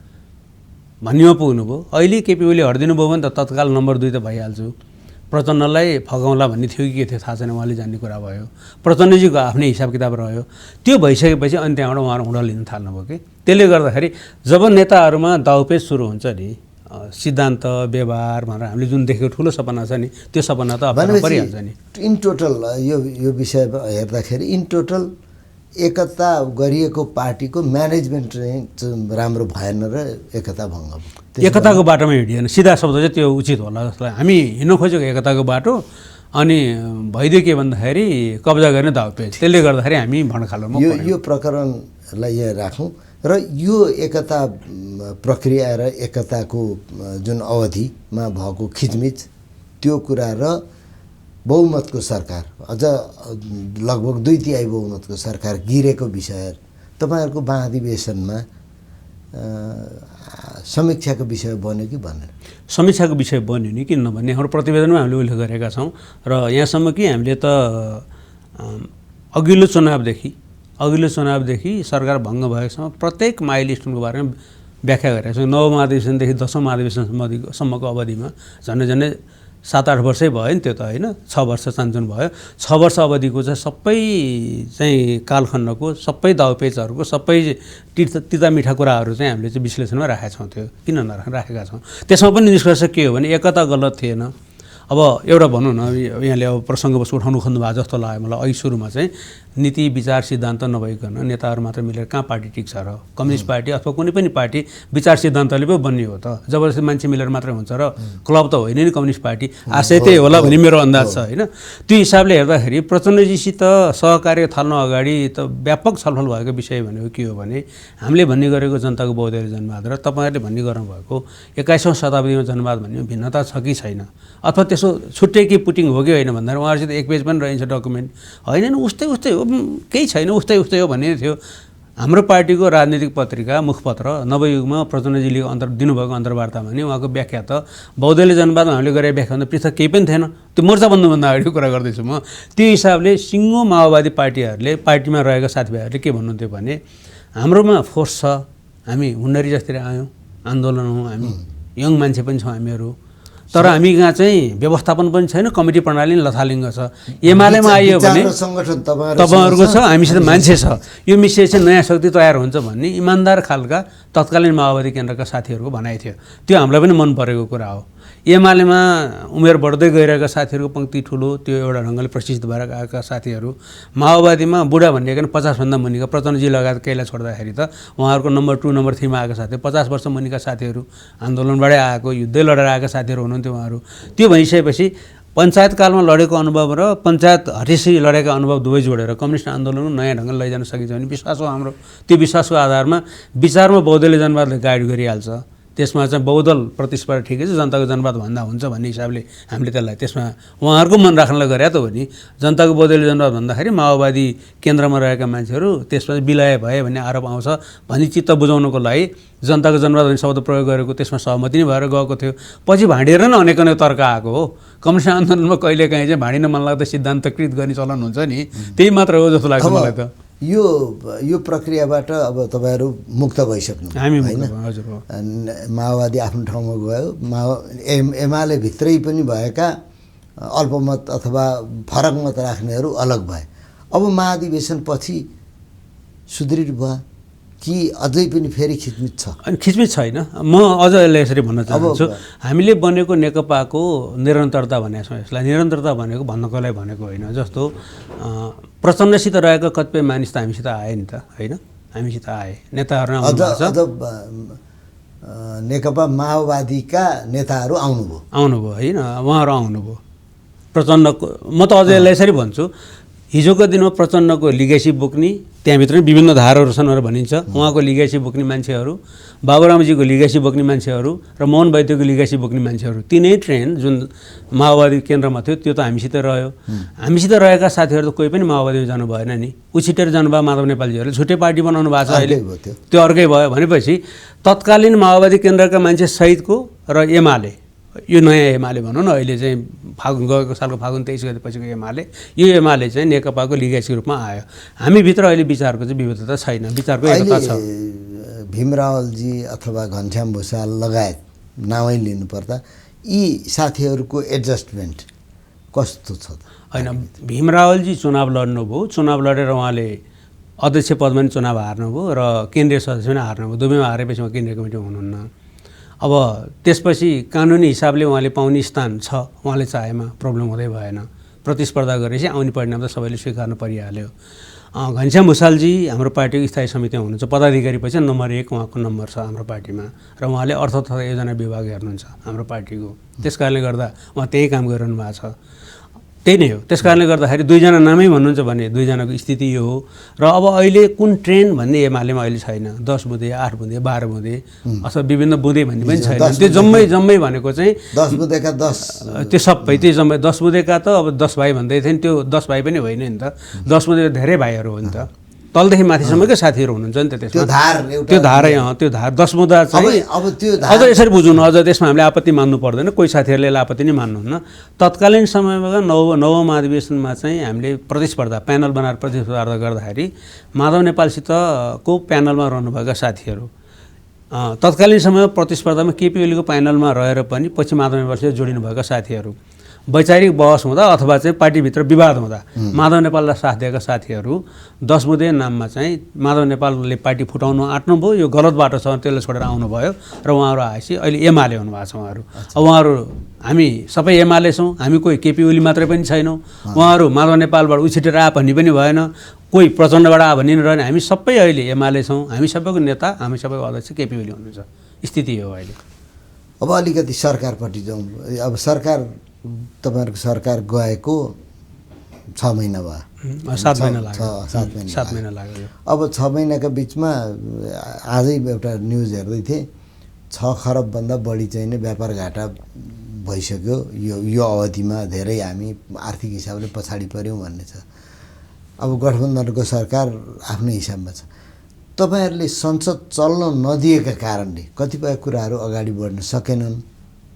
भन्नेमा पुग्नुभयो। अहिले केपी ओली हटिदिनु भयो भने त तत्काल नम्बर 2 त भइहाल्छु, प्रचण्डलाई फगाउँला भन्ने थियो कि के थियो थाहा छैन, उहाँले जान्ने कुरा भयो। प्रचण्डजीको आफ्नै हिसाब किताब रह्यो, त्यो भइसकेपछि अनि त्यहाँबाट उहाँहरू हुँडा लिन थाल्नुभयो कि। त्यसले गर्दाखेरि जब नेताहरूमा दाउपेच सुरु हुन्छ नि, सिद्धान्त व्यवहार भनेर हामीले जुन देखेको ठुलो सपना छ नि, त्यो सपना त अब परिहाल्छ नि। इन टोटल यो विषय हेर्दाखेरि इन टोटल एकता गरिएको पार्टीको म्यानेजमेन्ट चाहिँ राम्रो भएन र एकता भङ्ग भयो। एकताको बाटोमा हिँडिएन, सिधा शब्द चाहिँ त्यो उचित होला जस्तो लाग्यो। हामी हिँड्नु खोजेको एकताको बाटो, अनि भइदियो के भन्दाखेरि कब्जा गर्ने दाउपेच, त्यसले गर्दाखेरि हामी भणखालोमा यो प्रकरणलाई यहाँ राखौँ र यो एकता प्रक्रिया र एकताको जुन अवधिमा भएको खिचमिच, त्यो कुरा र बहुमतको सरकार, अझ लगभग 2/3 बहुमतको सरकार गिरेको विषय तपाईँहरूको महाधिवेशनमा समीक्षाको विषय बन्यो कि बनेन? समीक्षाको विषय बन्यो नि, किन नभन्ने हाम्रो प्रतिवेदनमा हामीले उल्लेख गरेका छौँ। र यहाँसम्म कि हामीले त अघिल्लो चुनावदेखि सरकार भङ्ग भएकोसम्म प्रत्येक माइलस्टोनको बारेमा व्याख्या गरेका छौँ। 9औं महाधिवेशनदेखि 10औं महाधिवेशनसम्मको अवधिमा झन्डै 7-8 वर्षै भयो नि, त्यो त होइन, 6 वर्ष चान्चुन भयो। 6 वर्ष अवधिको चाहिँ सबै चाहिँ कालखण्डको सबै दाउपेचहरूको सबै तिता मिठा कुराहरू चाहिँ हामीले चाहिँ विश्लेषणमा राखेका छौँ। त्यो किन राखेका छौँ, त्यसमा पनि निष्कर्ष के हो भने एकता गलत थिएन। अब एउटा भनौँ न, यहाँले अब प्रसङ्गवश उठाउनु खोज्नु भएको जस्तो लाग्यो मलाई। अघि सुरुमा चाहिँ नीति विचार सिद्धान्त नभइकन नेताहरू मात्र मिलेर कहाँ पार्टी टिक्छ र? कम्युनिस्ट पार्टी अथवा कुनै पनि पार्टी विचार सिद्धान्तले पो बन्ने हो त, जबरजस्ती मान्छे मिलेर मात्रै हुन्छ र? क्लब त होइन नि कम्युनिस्ट पार्टी, आशय त्यही होला भन्ने मेरो अन्दाज छ होइन। त्यो हिसाबले हेर्दाखेरि प्रचण्डजीसित सहकार्य थाल्नु अगाडि त व्यापक छलफल भएको विषय भनेको के हो भने, हामीले भन्ने गरेको जनताको बहुदलीय जनवाद र तपाईँहरूले भन्ने गर्नुभएको 21औं शताब्दीमा जनवाद भन्ने भिन्नता छ कि छैन, अथवा त्यसो छुट्टै कि पुटिङ हो कि होइन भन्दा उहाँहरूसित 1 पेज पनि रहन्छ डकुमेन्ट, होइन उस्तै हो केही छैन उस्तै हो भन्ने थियो। हाम्रो पार्टीको राजनीतिक पत्रिका मुखपत्र नवयुगमा प्रचण्डजीले दिनुभएको अन्तर्वार्तामा नि उहाँको व्याख्या त बहुदलीय जनवादमा हामीले गरेको व्याख्याभन्दा पृथक केही पनि थिएन। त्यो मोर्चा बन्नुभन्दा अगाडिको कुरा गर्दैछु म। त्यो हिसाबले सिङ्गो माओवादी पार्टीहरूले, पार्टीमा रहेका साथीभाइहरूले के भन्नुहुन्थ्यो भने, हाम्रोमा फोर्स छ, हामी हुन्डरी जस्तै आयौँ, आन्दोलन हौँ, हामी यङ मान्छे पनि छौँ हामीहरू, तर हामी कहाँ चाहिँ व्यवस्थापन पनि छैन, कमिटी प्रणाली लथालिङ्ग छ। एमालेमा आइयो भने तपाईँहरूको छ, हामीसित मान्छे छ, यो मिसिए चाहिँ नयाँ शक्ति तयार हुन्छ भन्ने इमान्दार खालका तत्कालीन माओवादी केन्द्रका साथीहरूको भनाइ थियो। त्यो हामीलाई पनि मन परेको कुरा हो। एमालेमा उमेर बढ्दै गइरहेका साथीहरूको पङ्क्ति ठुलो, त्यो एउटा ढङ्गले प्रशिक्षित भएर आएका साथीहरू, माओवादीमा बुढा भनिएको 50भन्दा मुनिका प्रचण्डजी लगायत केहीलाई छोड्दाखेरि त उहाँहरूको नम्बर 2 नम्बर 3 मा आएका साथी, 50 वर्ष मुनिका साथीहरू, आन्दोलनबाटै आएको, युद्धै लडेर आएका साथीहरू हुनुहुन्थ्यो उहाँहरू। त्यो भइसकेपछि पञ्चायतकालमा लडेको अनुभव र पञ्चायत हटेसी लडेका अनुभव दुवै जोडेर कम्युनिस्ट आन्दोलन नयाँ ढङ्गले लैजान सकिन्छ भने विश्वास हो हाम्रो। त्यो विश्वासको आधारमा विचारमा बहुदलीय जनवादले गाइड गरिहाल्छ। त्यसमा चाहिँ बहुदल प्रतिस्पर्धा ठिकै छ, जनताको जनवाद भन्दा हुन्छ भन्ने हिसाबले हामीले त्यसलाई त्यसमा उहाँहरूको मन राख्नलाई गरे त हो नि। जनताको बहुदलीय जनवाद भन्दाखेरि माओवादी केन्द्रमा रहेका मान्छेहरू त्यसमा विलय भए भन्ने आरोप आउँछ भन्ने चित्त बुझाउनको लागि जनताको जनवाद भन्ने शब्द प्रयोग गरेको, त्यसमा सहमति नै भएर गएको थियो। पछि भाँडिएर नै अनेक तर्क आएको हो। कम्युनिस्ट आन्दोलनमा कहिलेकाहीँ चाहिँ भाँडिन मन लाग्दा सिद्धान्तकृत गर्ने चलन हुन्छ नि, त्यही मात्र हो जस्तो लाग्छ मलाई त। यो प्रक्रियाबाट अब तपाईँहरू मुक्त भइसक्नु होइन? माओवादी आफ्नो ठाउँमा गयो, एमाले भित्रै पनि भएका अल्पमत अथवा फरक मत राख्नेहरू अलग भए। अब महाधिवेशन पछि सुदृढ भयो, कि अझै पनि फेरि खिचमिच छ? अनि खिचमिच छैन। म अझ यसलाई यसरी भन्न चाहन्छु, हामीले बनेको नेकपाको निरन्तरता भनेको छौँ। यसलाई निरन्तरता भनेको भन्नको लागि भनेको होइन। जस्तो प्रचण्डसित रहेका कतिपय मानिस त हामीसित आए नि त, होइन? हामीसित आए, नेताहरू नेकपा माओवादीका नेताहरू आउनुभयो होइन, उहाँहरू आउनुभयो। प्रचण्डको म त अझ यसलाई यसरी भन्छु, हिजोको दिनमा प्रचण्डको लिगेसी बोक्ने, त्यहाँभित्र विभिन्न धाराहरू छन् भनेर भनिन्छ, उहाँको लिगेसी बोक्ने मान्छेहरू, बाबुरामजीको लिगेसी बोक्ने मान्छेहरू र मोहन वैद्यको लिगेसी बोक्ने मान्छेहरू, तिनै ट्रेन जुन माओवादी केन्द्रमा थियो त्यो त हामीसित रह्यो। हामीसित रहेका साथीहरू त कोही पनि माओवादीमा जानु भएन नि। उछिटेर जानुभयो माधव नेपालजीहरूले, छुट्टै पार्टी बनाउनु भएको छ अहिले, त्यो अर्कै भयो। भनेपछि तत्कालीन माओवादी केन्द्रका मान्छे सहितको र एमाले, यो नयाँ एमाले भनौँ न, अहिले चाहिँ गएको सालको फागुन 23 गतेपछिको एमाले, यो एमाले चाहिँ नेकपाको लिगेसीको रूपमा आयो। हामीभित्र अहिले विचारको चाहिँ विविधता छैन, विचारको एकता छ। भीम रावलजी अथवा घनश्याम भुसाल लगायत नामै लिनुपर्दा यी साथीहरूको एडजस्टमेन्ट कस्तो छ त? होइन, भीम रावलजी चुनाव लड्नुभयो, चुनाव लडेर उहाँले अध्यक्ष पदमा पनि चुनाव हार्नुभयो र केन्द्रीय सदस्य पनि हार्नुभयो। दुवैमा हारेपछि उहाँ केन्द्रीय कमिटीमा हुनुहुन्न। अब त्यसपछि कानुनी हिसाबले उहाँले पाउने स्थान छ, उहाँले चाहेमा प्रब्लम हुँदै भएन। प्रतिस्पर्धा गरेपछि आउने परिणाम त सबैले स्वीकार्नु परिहाल्यो। घनश्याम भुसालजी हाम्रो पार्टीको स्थायी समितिमा हुनुहुन्छ, पदाधिकारी पछि नम्बर 1 उहाँको नम्बर छ हाम्रो पार्टीमा, र उहाँले अर्थ तथा योजना विभाग हेर्नुहुन्छ हाम्रो पार्टीको। त्यस कारणले गर्दा उहाँ त्यही काम गरिरहनु भएको छ। त्यही नै हो। त्यस कारणले गर्दाखेरि दुईजना नामै भन्नुहुन्छ भने दुईजनाको स्थिति यो हो। र अब अहिले कुन ट्रेन भन्ने एमालेमा अहिले छैन। 10 बुँदे, 8 बुँदे, 12 बुँदे अथवा विभिन्न बुँदे भन्ने पनि छैन। त्यो जम्मै भनेको चाहिँ 10 बुँदेका 10, त्यो सबै त्यो जम्मै 10 बुँदेका त अब 10 भाइ भन्दै थिए नि, त्यो 10 भाइ पनि होइन नि त। 10 बुँदे धेरै भाइहरू हो नि त, तलदेखि माथिसम्मकै साथीहरू हुनुहुन्छ नि त। त्यसमा त्यो धारै त्यो धार 10 बुँदा चाहिँ अब त्यो अझ यसरी बुझ्नु, अझ त्यसमा हामीले आपत्ति मान्नु पर्दैन। कोही साथीहरूले आपत्ति नै मान्नुहुन्न। तत्कालीन समयमा नवौँ महाधिवेशनमा चाहिँ हामीले प्रतिस्पर्धा प्यानल बनाएर प्रतिस्पर्धा गर्दाखेरि माधव नेपालसितको प्यानलमा रहनुभएका साथीहरू, तत्कालीन समयमा प्रतिस्पर्धामा केपी ओलीको प्यानलमा रहेर पनि पछि माधव नेपालसित जोडिनुभएका साथीहरू, वैचारिक बहस हुँदा अथवा चाहिँ पार्टीभित्र विवाद हुँदा माधव नेपाललाई साथ दिएका साथीहरू 10 बुँदे नाममा चाहिँ माधव नेपालले पार्टी फुटाउनु आँट्नुभयो। यो गलत बाटो छ, त्यसलाई छोडेर आउनुभयो र उहाँहरू आएपछि अहिले एमाले हुनुभएको छ उहाँहरू। अब उहाँहरू हामी सबै एमाले छौँ, हामी कोही केपी ओली मात्रै पनि छैनौँ। उहाँहरू माधव नेपालबाट उछिटेर आ भन्ने पनि भएन, कोही प्रचण्डबाट आ भन्ने रहेन। हामी सबै अहिले एमाले छौँ। हामी सबैको नेता, हामी सबैको अध्यक्ष केपी ओली हुनुहुन्छ। स्थिति हो अहिले। अब अलिकति सरकारपट्टि जाउँ। अब सरकार, तपाईँहरूको सरकार गएको 6 महिना भयो, 7 महिना लाग्यो। 7 महिना लाग्यो। अब 6 महिनाका बिचमा आजै एउटा न्युज हेर्दै थिएँ, 6 खरबभन्दा बढी चाहिँ नै व्यापार घाटा भइसक्यो यो अवधिमा। धेरै हामी आर्थिक हिसाबले पछाडि पऱ्यौँ भन्ने छ। अब गठबन्धनको सरकार आफ्नै हिसाबमा छ। तपाईँहरूले संसद चल्न नदिएका कारणले कतिपय कुराहरू अगाडि बढ्न सकेनन्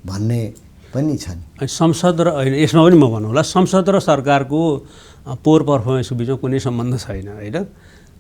भन्ने पनि छन्। संसद र होइन, यसमा पनि म भनौँला, संसद र सरकारको पोर पर्फर्मेन्सको बिचमा कुनै सम्बन्ध छैन होइन।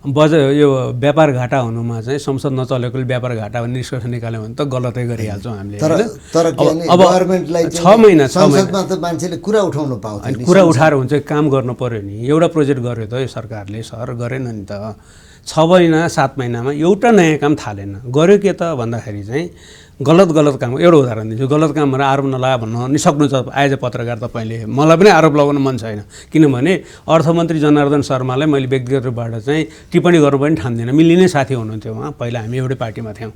यो व्यापार घाटा हुनुमा चाहिँ संसद नचलेकोले व्यापार घाटा भन्ने निष्कर्ष निकाल्यो भने त गलतै गरिहाल्छौँ हामीले। तर अब गभर्नमेन्टलाई 6 महिना संसदमा त मान्छेले कुरा उठाउन पाउँछ, कुरा उठाएर हुन्छ, काम गर्नु पर्यो नि। एउटा प्रोजेक्ट गर्यो त यो सरकारले, सर गरेन नि त। 6 महिना 7 महिनामा एउटा नयाँ काम थालेन। गर्यो के त भन्दाखेरि चाहिँ गलत काम। एउटा उदाहरण दिन्छु, गलत काम भनेर आरोप नलगा भन्नु नि सक्नुहुन्छ आएज पत्रकार तपाईँले। मलाई पनि आरोप लगाउन मन छैन, किनभने अर्थमन्त्री जनार्दन शर्मालाई मैले व्यक्तिगत रूपबाट चाहिँ टिप्पणी गर्नु पनि ठान्दिनँ। मिल्ने साथी हुनुहुन्थ्यो उहाँ, पहिला हामी एउटै पार्टीमा थियौँ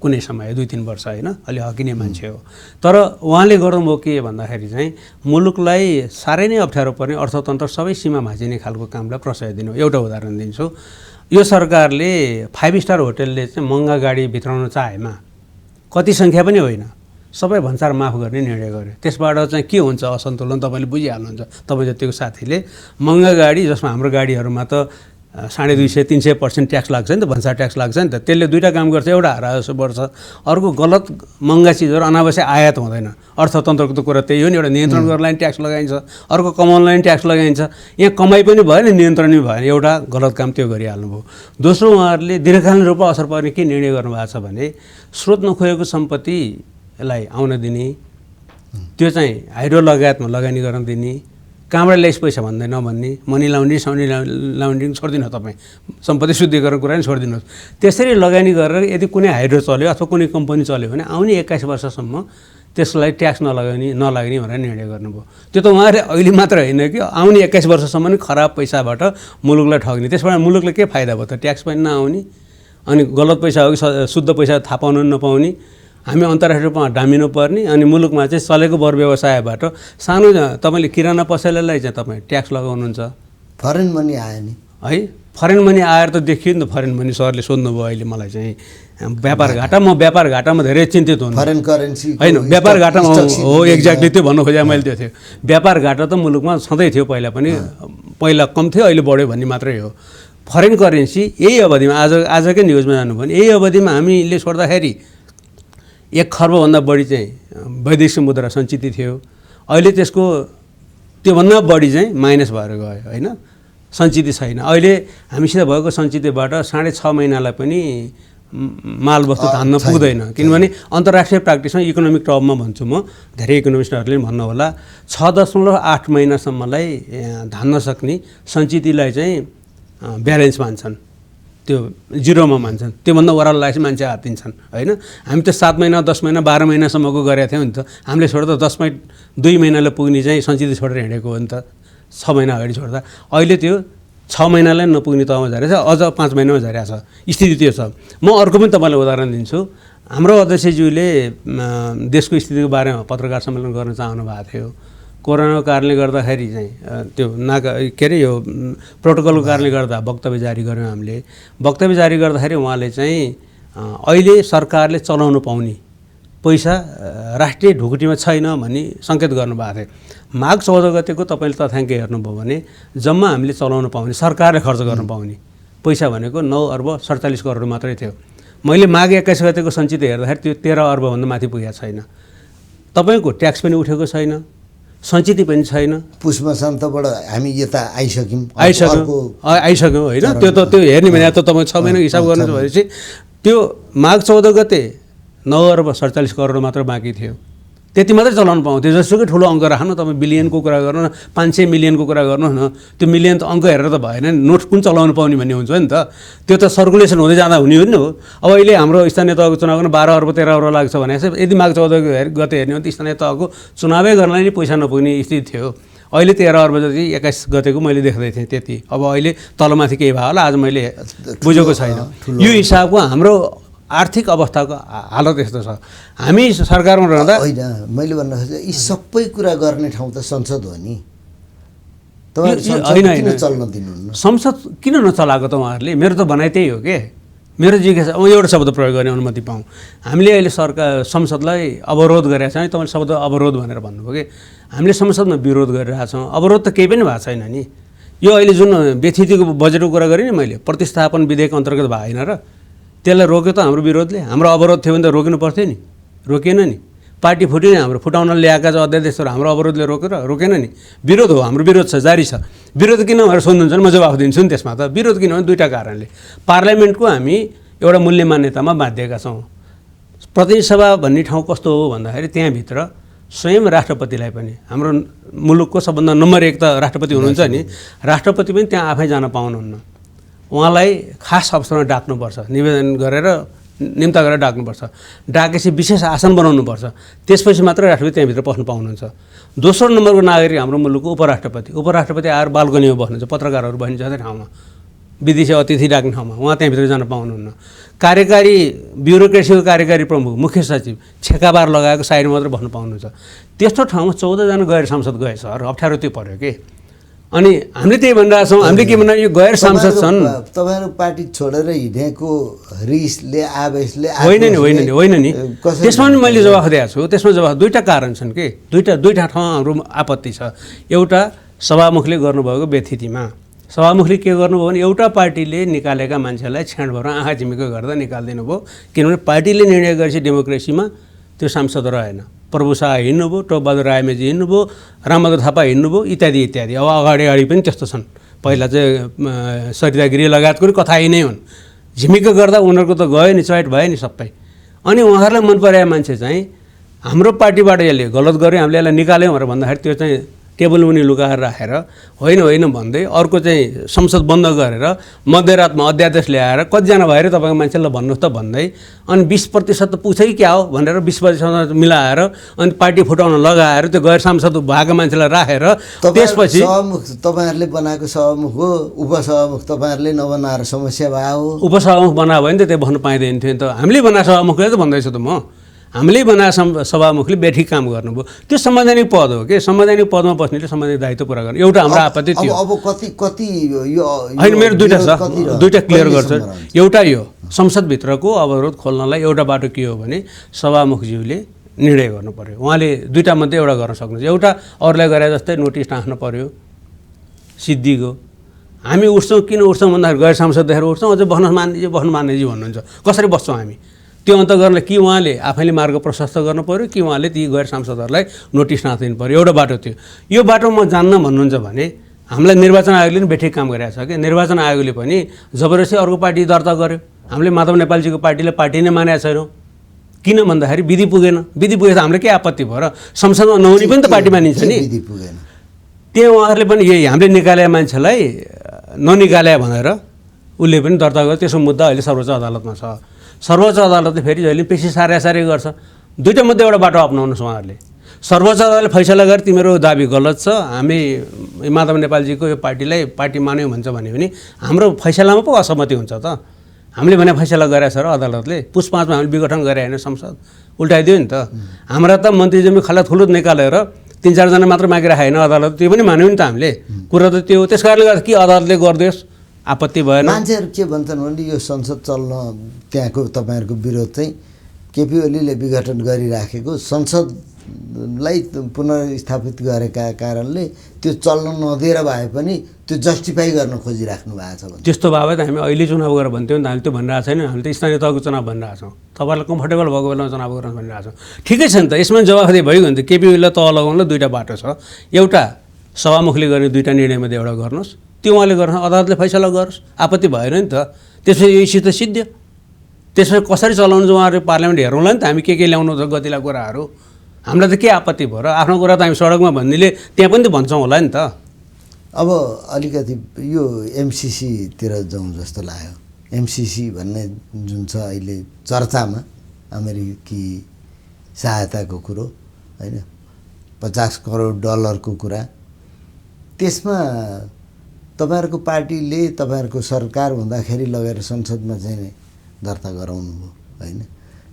कुनै समय 2-3 वर्ष होइन, अलि हकिने मान्छे हो। तर उहाँले गर्नुभयो के भन्दाखेरि चाहिँ मुलुकलाई साह्रै नै अप्ठ्यारो पर्ने, अर्थतन्त्र सबै सीमा भाँचिने खालको कामलाई प्रशय दिनु। एउटा उदाहरण दिन्छु, यो सरकारले 5 स्टार होटेलले चाहिँ महँगा गाडी भित्राउन चाहेमा कति सङ्ख्या पनि होइन, सबै भन्सार माफ गर्ने निर्णय गर्यो। त्यसबाट चाहिँ के हुन्छ असन्तुलन तपाईँले बुझिहाल्नुहुन्छ। तपाईँ जतिको साथीले महँगा गाडी, जसमा हाम्रो गाडीहरूमा त 250-300% ट्याक्स लाग्छ नि त, भन्सार ट्याक्स लाग्छ नि त। त्यसले दुईवटा काम गर्छ, एउटा राजस्व बढ्छ, अर्को गलत महँगा चिजहरू अनावश्यक आयात हुँदैन। अर्थतन्त्रको त कुरा त्यही हो नि, एउटा नियन्त्रण गर्नलाई ट्याक्स लगाइन्छ, अर्को कमाउनलाई ट्याक्स लगाइन्छ। यहाँ कमाइ पनि भएन, नियन्त्रण पनि भएन, एउटा गलत काम त्यो गरिहाल्नुभयो। दोस्रो, उहाँहरूले दीर्घकालीन रूपमा असर पर्ने के निर्णय गर्नुभएको छ भने स्रोत नखोएको सम्पत्तिलाई आउन दिने, त्यो चाहिँ हाइड्रो लगायतमा लगानी गर्न दिने, कहाँबाट ल्याइस पैसा भन्दै नभन्ने, मनी लाउन्ड्रिङ छोडिदिनु तपाईँ, सम्पत्ति शुद्धिकरण कुरा नि छोडिदिनुहोस्। त्यसरी लगानी गरेर यदि कुनै हाइड्रो चल्यो अथवा कुनै कम्पनी चल्यो भने आउने 21 वर्षसम्म त्यसलाई ट्याक्स नलाग्ने भनेर निर्णय गर्नुभयो। त्यो त उहाँहरूले अहिले मात्र होइन कि आउने 21 वर्षसम्म नि खराब पैसाबाट मुलुकलाई ठग्ने, त्यसबाट मुलुकले के फाइदा भयो त? ट्याक्स पनि नआउने, अनि गलत पैसा हो कि शुद्ध पैसा थाहा पाउनु नपाउने, हामी अन्तर्राष्ट्रिय रूपमा डामिनु पर्ने, अनि मुलुकमा चाहिँ चलेको बर व्यवसायबाट सानो तपाईँले किराना पसलेलाई चाहिँ तपाईँ ट्याक्स लगाउनुहुन्छ। फरेन मनी आयो नि है, फरेन मनी आएर त देखियो नि त। फरेन मनी सरले सोध्नुभयो अहिले मलाई चाहिँ व्यापार घाटा, म व्यापार घाटामा धेरै चिन्तित हुनु। फरेन करेन्सी होइन, व्यापार घाटामा हो एक्ज्याक्टली त्यो भन्नु खोजेँ मैले। त्यो थियो व्यापार घाटा त मुलुकमा सधैँ थियो, पहिला पनि, पहिला कम थियो अहिले बढ्यो भन्ने मात्रै हो। फरेन करेन्सी यही अवधिमा आजकै न्युजमा जानुभयो भने यही अवधिमा हामीले छोड्दाखेरि 1 खर्बभन्दा बढी चाहिँ वैदेशिक मुद्रा सञ्चित थियो। अहिले त्यसको त्योभन्दा बढी चाहिँ माइनस भएर गयो होइन, सञ्चित छैन। अहिले हामीसित भएको सञ्चितबाट 6.5 महिनालाई पनि मालवस्तु धान्न पुग्दैन, किनभने अन्तर्राष्ट्रिय प्र्याक्टिसमा इकोनोमिक टर्ममा भन्छु म, धेरै इकोनोमिस्टहरूले पनि भन्नु होला, 6.8 महिनासम्मलाई धान्न सक्ने सञ्चितलाई चाहिँ ब्यालेन्स मान्छन्, त्यो जिरोमा मान्छन्। त्योभन्दा ओह्रालो लागेपछि मान्छे हात्तिन्छन् होइन। हामी त 7 महिना 10 महिना 12 महिनासम्मको गरेका थियौँ नि त। हामीले छोड्दा 2 महिनालाई पुग्ने चाहिँ सञ्चित छोडेर हिँडेको हो नि त, 6 महिना अगाडि छोड्दा। अहिले त्यो 6 महिनालाई नपुग्ने तहमा झरेछ, अझ 5 महिनामा झरेको छ, स्थिति त्यो छ। म अर्को पनि तपाईँलाई उदाहरण दिन्छु। हाम्रो अध्यक्षज्यूले देशको स्थितिको बारेमा पत्रकार सम्मेलन गर्न चाहनु भएको थियो। कोरोनाको कारणले गर्दाखेरि चाहिँ त्यो के अरे यो प्रोटोकलको कारणले गर्दा वक्तव्य जारी गऱ्यौँ हामीले। वक्तव्य जारी गर्दाखेरि उहाँले चाहिँ अहिले सरकारले चलाउनु पाउने पैसा राष्ट्रिय ढुकुटीमा छैन भन्ने सङ्केत गर्नुभएको थियो। माघ 14 गतेको तपाईँले तथ्याङ्क हेर्नुभयो भने जम्मा हामीले चलाउनु पाउने, सरकारले खर्च गर्नु पाउने पैसा भनेको 9 अर्ब 47 करोड मात्रै थियो। मैले माघ 21 गतेको सञ्चित हेर्दाखेरि त्यो 13 अर्बभन्दा माथि पुगेको छैन। तपाईँको ट्याक्स पनि उठेको छैन, सञ्चित पनि छैन। पुष्मा शान्तबाट हामी यता आइसक्यौँ होइन। त्यो हेर्ने भने त तपाईँ 6 महिना हिसाब गर्नु भनेपछि त्यो माघ 14 गते 9 अर्ब 47 करोड मात्र बाँकी थियो। त्यति मात्रै चलाउनु पाउँथ्यो। जसुकै ठुलो अङ्क राख्नु, तपाईँ बिलियनको कुरा गर्नु न, 500 मिलियनको कुरा गर्नुहोस् न, त्यो मिलियन त अङ्क हेरेर त भएन नि, नोट कुन चलाउनु पाउने भन्ने हुन्छ नि त। त्यो त सर्कुलेसन हुँदै जाँदा हुने हो नि हो। अब अहिले हाम्रो स्थानीय तहको चुनाव गर्न 12 अर्ब 13 अर्ब लाग्छ भने यदि माघ 14 गते हेर्ने हो भने स्थानीय तहको चुनावै गर्नलाई नै पैसा नपुग्ने स्थिति थियो। अहिले 13 अर्ब जति 21 गतेको मैले देख्दै थिएँ त्यति। अब अहिले तलमाथि केही भयो होला, आज मैले बुझेको छैन। यो हिसाबको हाम्रो आर्थिक अवस्थाको हालत यस्तो छ। हामी सरकारमा रहँदा होइन, मैले भन्न खोजेँ यी सबै कुरा गर्ने ठाउँ त संसद हो नि। संसद किन नचलाएको त उहाँहरूले? मेरो त भनाइ त्यही हो कि, मेरो जिज्ञासा। एउटा शब्द प्रयोग गर्ने अनुमति पाऊँ। हामीले अहिले संसदलाई अवरोध गरेका छौँ। तपाईँले शब्द अवरोध भनेर भन्नुभयो कि हामीले संसदमा विरोध गरिरहेछौँ। अवरोध त केही पनि भएको छैन नि। यो अहिले जुन व्यथितिको बजेटको कुरा गरेँ नि मैले, प्रतिस्थापन विधेयक अन्तर्गत भएन र त्यसलाई रोक्यो त हाम्रो विरोधले। हाम्रो अवरोध थियो भने त रोकिनु पर्थ्यो नि, रोकिएन नि। पार्टी फुट्यो नि, हाम्रो फुटाउन ल्याएका चाहिँ अध्यादेशहरू हाम्रो अवरोधले रोकेन नि। विरोध हो, हाम्रो विरोध छ, जारी छ। विरोध किन भनेर सोध्नुहुन्छ भने म जवाफ दिन्छु नि त्यसमा त। विरोध किनभने 2टा कारणले। पार्लियामेन्टको हामी एउटा मूल्य मान्यतामा बाँधिएका छौँ। प्रतिनिधि सभा भन्ने ठाउँ कस्तो हो भन्दाखेरि त्यहाँभित्र स्वयं राष्ट्रपतिलाई पनि, हाम्रो मुलुकको सबभन्दा नम्बर 1 त राष्ट्रपति हुनुहुन्छ नि, राष्ट्रपति पनि त्यहाँ आफै जान पाउनुहुन्न। उहाँलाई खास अवसरमा डाक्नुपर्छ, निवेदन गरेर निम्ता गरेर डाक्नुपर्छ। डाकेपछि विशेष आसन बनाउनुपर्छ, त्यसपछि मात्र राष्ट्रपति त्यहाँभित्र पस्नु पाउनुहुन्छ। दोस्रो नम्बरको नागरिक हाम्रो मुलुकको उपराष्ट्रपति आएर बाल्कनीमा बस्नुहुन्छ, पत्रकारहरू बस्नुहुन्छ त्यो ठाउँमा, विदेशी अतिथि डाक्ने ठाउँमा, उहाँ त्यहाँभित्र जान पाउनुहुन्न। कार्यकारी ब्युरोक्रेसीको कार्यकारी प्रमुख, मुख्य सचिव छेकाबार लगाएको साइडमा मात्र बस्नु पाउनुहुन्छ। त्यस्तो ठाउँमा 14 जना गैर सांसद गए सर, अप्ठ्यारो त्यो पर्यो कि। अनि हामीले त्यही भनिरहेको छौँ। हामीले के भन्दा यो गैर सांसद छन्। तपाईँहरू पार्टी छोडेर हिँडेको रिसले आवेशले होइन नि। त्यसमा पनि मैले जवाफ दिएको छु। त्यसमा जवाफ 2टा कारण छन् कि, दुईटा ठाउँ हाम्रो आपत्ति छ। एउटा सभामुखले गर्नुभएको व्यथितिमा, सभामुखले के गर्नुभयो भने एउटा पार्टीले निकालेका मान्छेलाई छ्याँड भएर आँखा झिमिको गर्दा निकालिदिनु भयो। किनभने पार्टीले निर्णय गरेपछि डेमोक्रेसीमा त्यो सांसद रहेन। प्रभु शाह हिँड्नुभयो, टोपबहादुर रायमाझी हिँड्नुभयो, रामबहादुर थापा हिँड्नुभयो, इत्यादि इत्यादि। अब अगाडि पनि त्यस्तो छन्। पहिला चाहिँ सरिता गिरी लगायतको पनि कथा नै हुन्। झिमिक गर्दा उनीहरूको त गयो नि, चोइट भयो नि सबै। अनि उहाँहरूलाई मन परेको मान्छे चाहिँ हाम्रो पार्टीबाट यसले गलत गर्यो, हामीले यसलाई निकाल्यौँ भनेर भन्दाखेरि त्यो चाहिँ टेबल मुनि लुकाएर राखेर होइन भन्दै अर्को चाहिँ संसद बन्द गरेर मध्यरातमा अध्यादेश ल्याएर कतिजना भएर तपाईँको मान्छेलाई भन्नुहोस् त भन्दै अनि 20% त पुग्छ कि क्या हो भनेर 20% मिलाएर अनि पार्टी फुटाउन लगाएर त्यो गैर सांसद भएको मान्छेलाई राखेर त्यसपछि सभामुख तपाईँहरूले बनाएको सभामुख हो, उपसभामुख तपाईँहरूले नबनाएर समस्या भयो हो। उपसभामुख बनायो भने त त्यो भन्नु पाइँदैन थियो नि त। हामीले बनाएको सभामुखले त भन्दैछु त म, हामीले बनाएको सभामुखले बेठिक काम गर्नुभयो। त्यो संवैधानिक पद हो कि, संवैधानिक पदमा बस्नेले संवैधानिक दायित्व पुरा गर्नु एउटा हाम्रो आपत्ति थियो। अब कति यो होइन मेरो दुईवटा छ, दुईवटा क्लियर गर्छ। एउटा यो संसदभित्रको अवरोध खोल्नलाई एउटा बाटो के हो भने सभामुखज्यूले निर्णय गर्नु पर्यो। उहाँले दुईटा मध्ये एउटा गर्न सक्नुहुन्छ। एउटा अरूलाई गरे जस्तै नोटिस राख्नु पर्यो सिद्धिको। हामी उठ्छौँ, किन उठ्छौँ भन्दाखेरि गैर सांसद देखेर उठ्छौँ, अझै बस्न मान्नेजी भन्नुहुन्छ। कसरी बस्छौँ हामी? त्यो अन्त गर्न कि उहाँले आफैले मार्ग प्रशस्त गर्नु पर्यो कि उहाँले ती गैर सांसदहरूलाई नोटिस राखिदिनु पर्यो। एउटा बाटो थियो। यो बाटो म जान्न भन्नुहुन्छ भने हामीलाई निर्वाचन आयोगले पनि बेठिक काम गरिरहेको छ कि। निर्वाचन आयोगले पनि जबरजस्ती अर्को पार्टी दर्ता गर्यो। हामीले माधव नेपालजीको पार्टीले पार्टी नै मानेको छैनौँ। किन भन्दाखेरि विधि पुगेन। विधि पुगेछ हामीलाई के आपत्ति भयो र? संसदमा नहुने पनि त पार्टी मानिन्छ नि। विधि पुगेन त्यहाँ उहाँहरूले पनि यही हामीले निकाले मान्छेलाई ननिकाले भनेर उसले पनि दर्ता गर्यो। त्यसको मुद्दा अहिले सर्वोच्च अदालतमा छ। सर्वोच्च अदालतले फेरि जहिले पेशी सारासारी गर्छ। दुईटा मध्ये एउटा बाटो अपनाउनुहोस् उहाँहरूले। सर्वोच्च अदालतले फैसला गरे तिम्रो दाबी गलत छ, हामी माधव नेपालजीको यो पार्टीलाई पार्टी मान्यौँ भन्छ भने हाम्रो फैसलामा पो असहमति हुन्छ त। हामीले भने फैसला गरेछ र अदालतले पुस 5 मा हामीले विघटन गरे होइन, संसद उल्टाइदियो नि त। हाम्रा त मन्त्रीजमी खलातखुलुत निकालेर 3-4 जना मात्र मागिराखे होइन अदालत, त्यो पनि मान्यौँ नि त हामीले। कुरा त त्यो हो। त्यस कारणले गर्दा के अदालतले गरिदियोस्, आपत्ति भएन। मान्छेहरू के भन्छन् भने यो संसद चल्न त्यहाँको तपाईँहरूको विरोध चाहिँ केपी ओलीले विघटन गरिराखेको संसदलाई पुनर्स्थापित गरेका कारणले त्यो चल्न नदिएर भए पनि त्यो जस्टिफाई गर्न खोजिराख्नु भएको छ भने। त्यस्तो भए त हामी अहिले चुनाव गरेर भन्थ्यौँ नि त। हामीले त्यो भनिरहेको छैन। हामीले त स्थानीय तहको चुनाव भनिरहेको छौँ। तपाईँलाई कम्फर्टेबल भएको बेलामा चुनाव गर्न भनिरहेको छौँ। ठिकै छ नि त। यसमा जवाफदेही भइगयो भने त केपी ओलीलाई तह लगाउनलाई दुईवटा बाटो छ। एउटा सभामुखले गर्ने दुईवटा निर्णयमध्ये एउटा गर्नुहोस्, त्यो उहाँले गर्न अदालतले फैसला गरोस्, आपत्ति भएन नि त। त्यसपछि यो इस्यु त सिद्धियो। त्यसपछि कसरी चलाउनु चाहिँ उहाँहरू पार्लियामेन्ट हेरौँला नि त। हामी के ल्याउनु छ गतिला कुराहरू, हामीलाई त के आपत्ति भयो र? आफ्नो कुरा त हामी सडकमा भन्नेले त्यहाँ पनि त भन्छौँ होला नि त। अब अलिकति यो एमसिसीतिर जाउँ जस्तो लाग्यो। एमसिसी भन्ने जुन छ अहिले चर्चामा, अमेरिकी सहायताको कुरो होइन, $50 करोड कुरा, त्यसमा तपाईँहरूको पार्टीले तपाईँहरूको सरकार हुँदाखेरि लगेर संसदमा चाहिँ दर्ता गराउनु भयो होइन,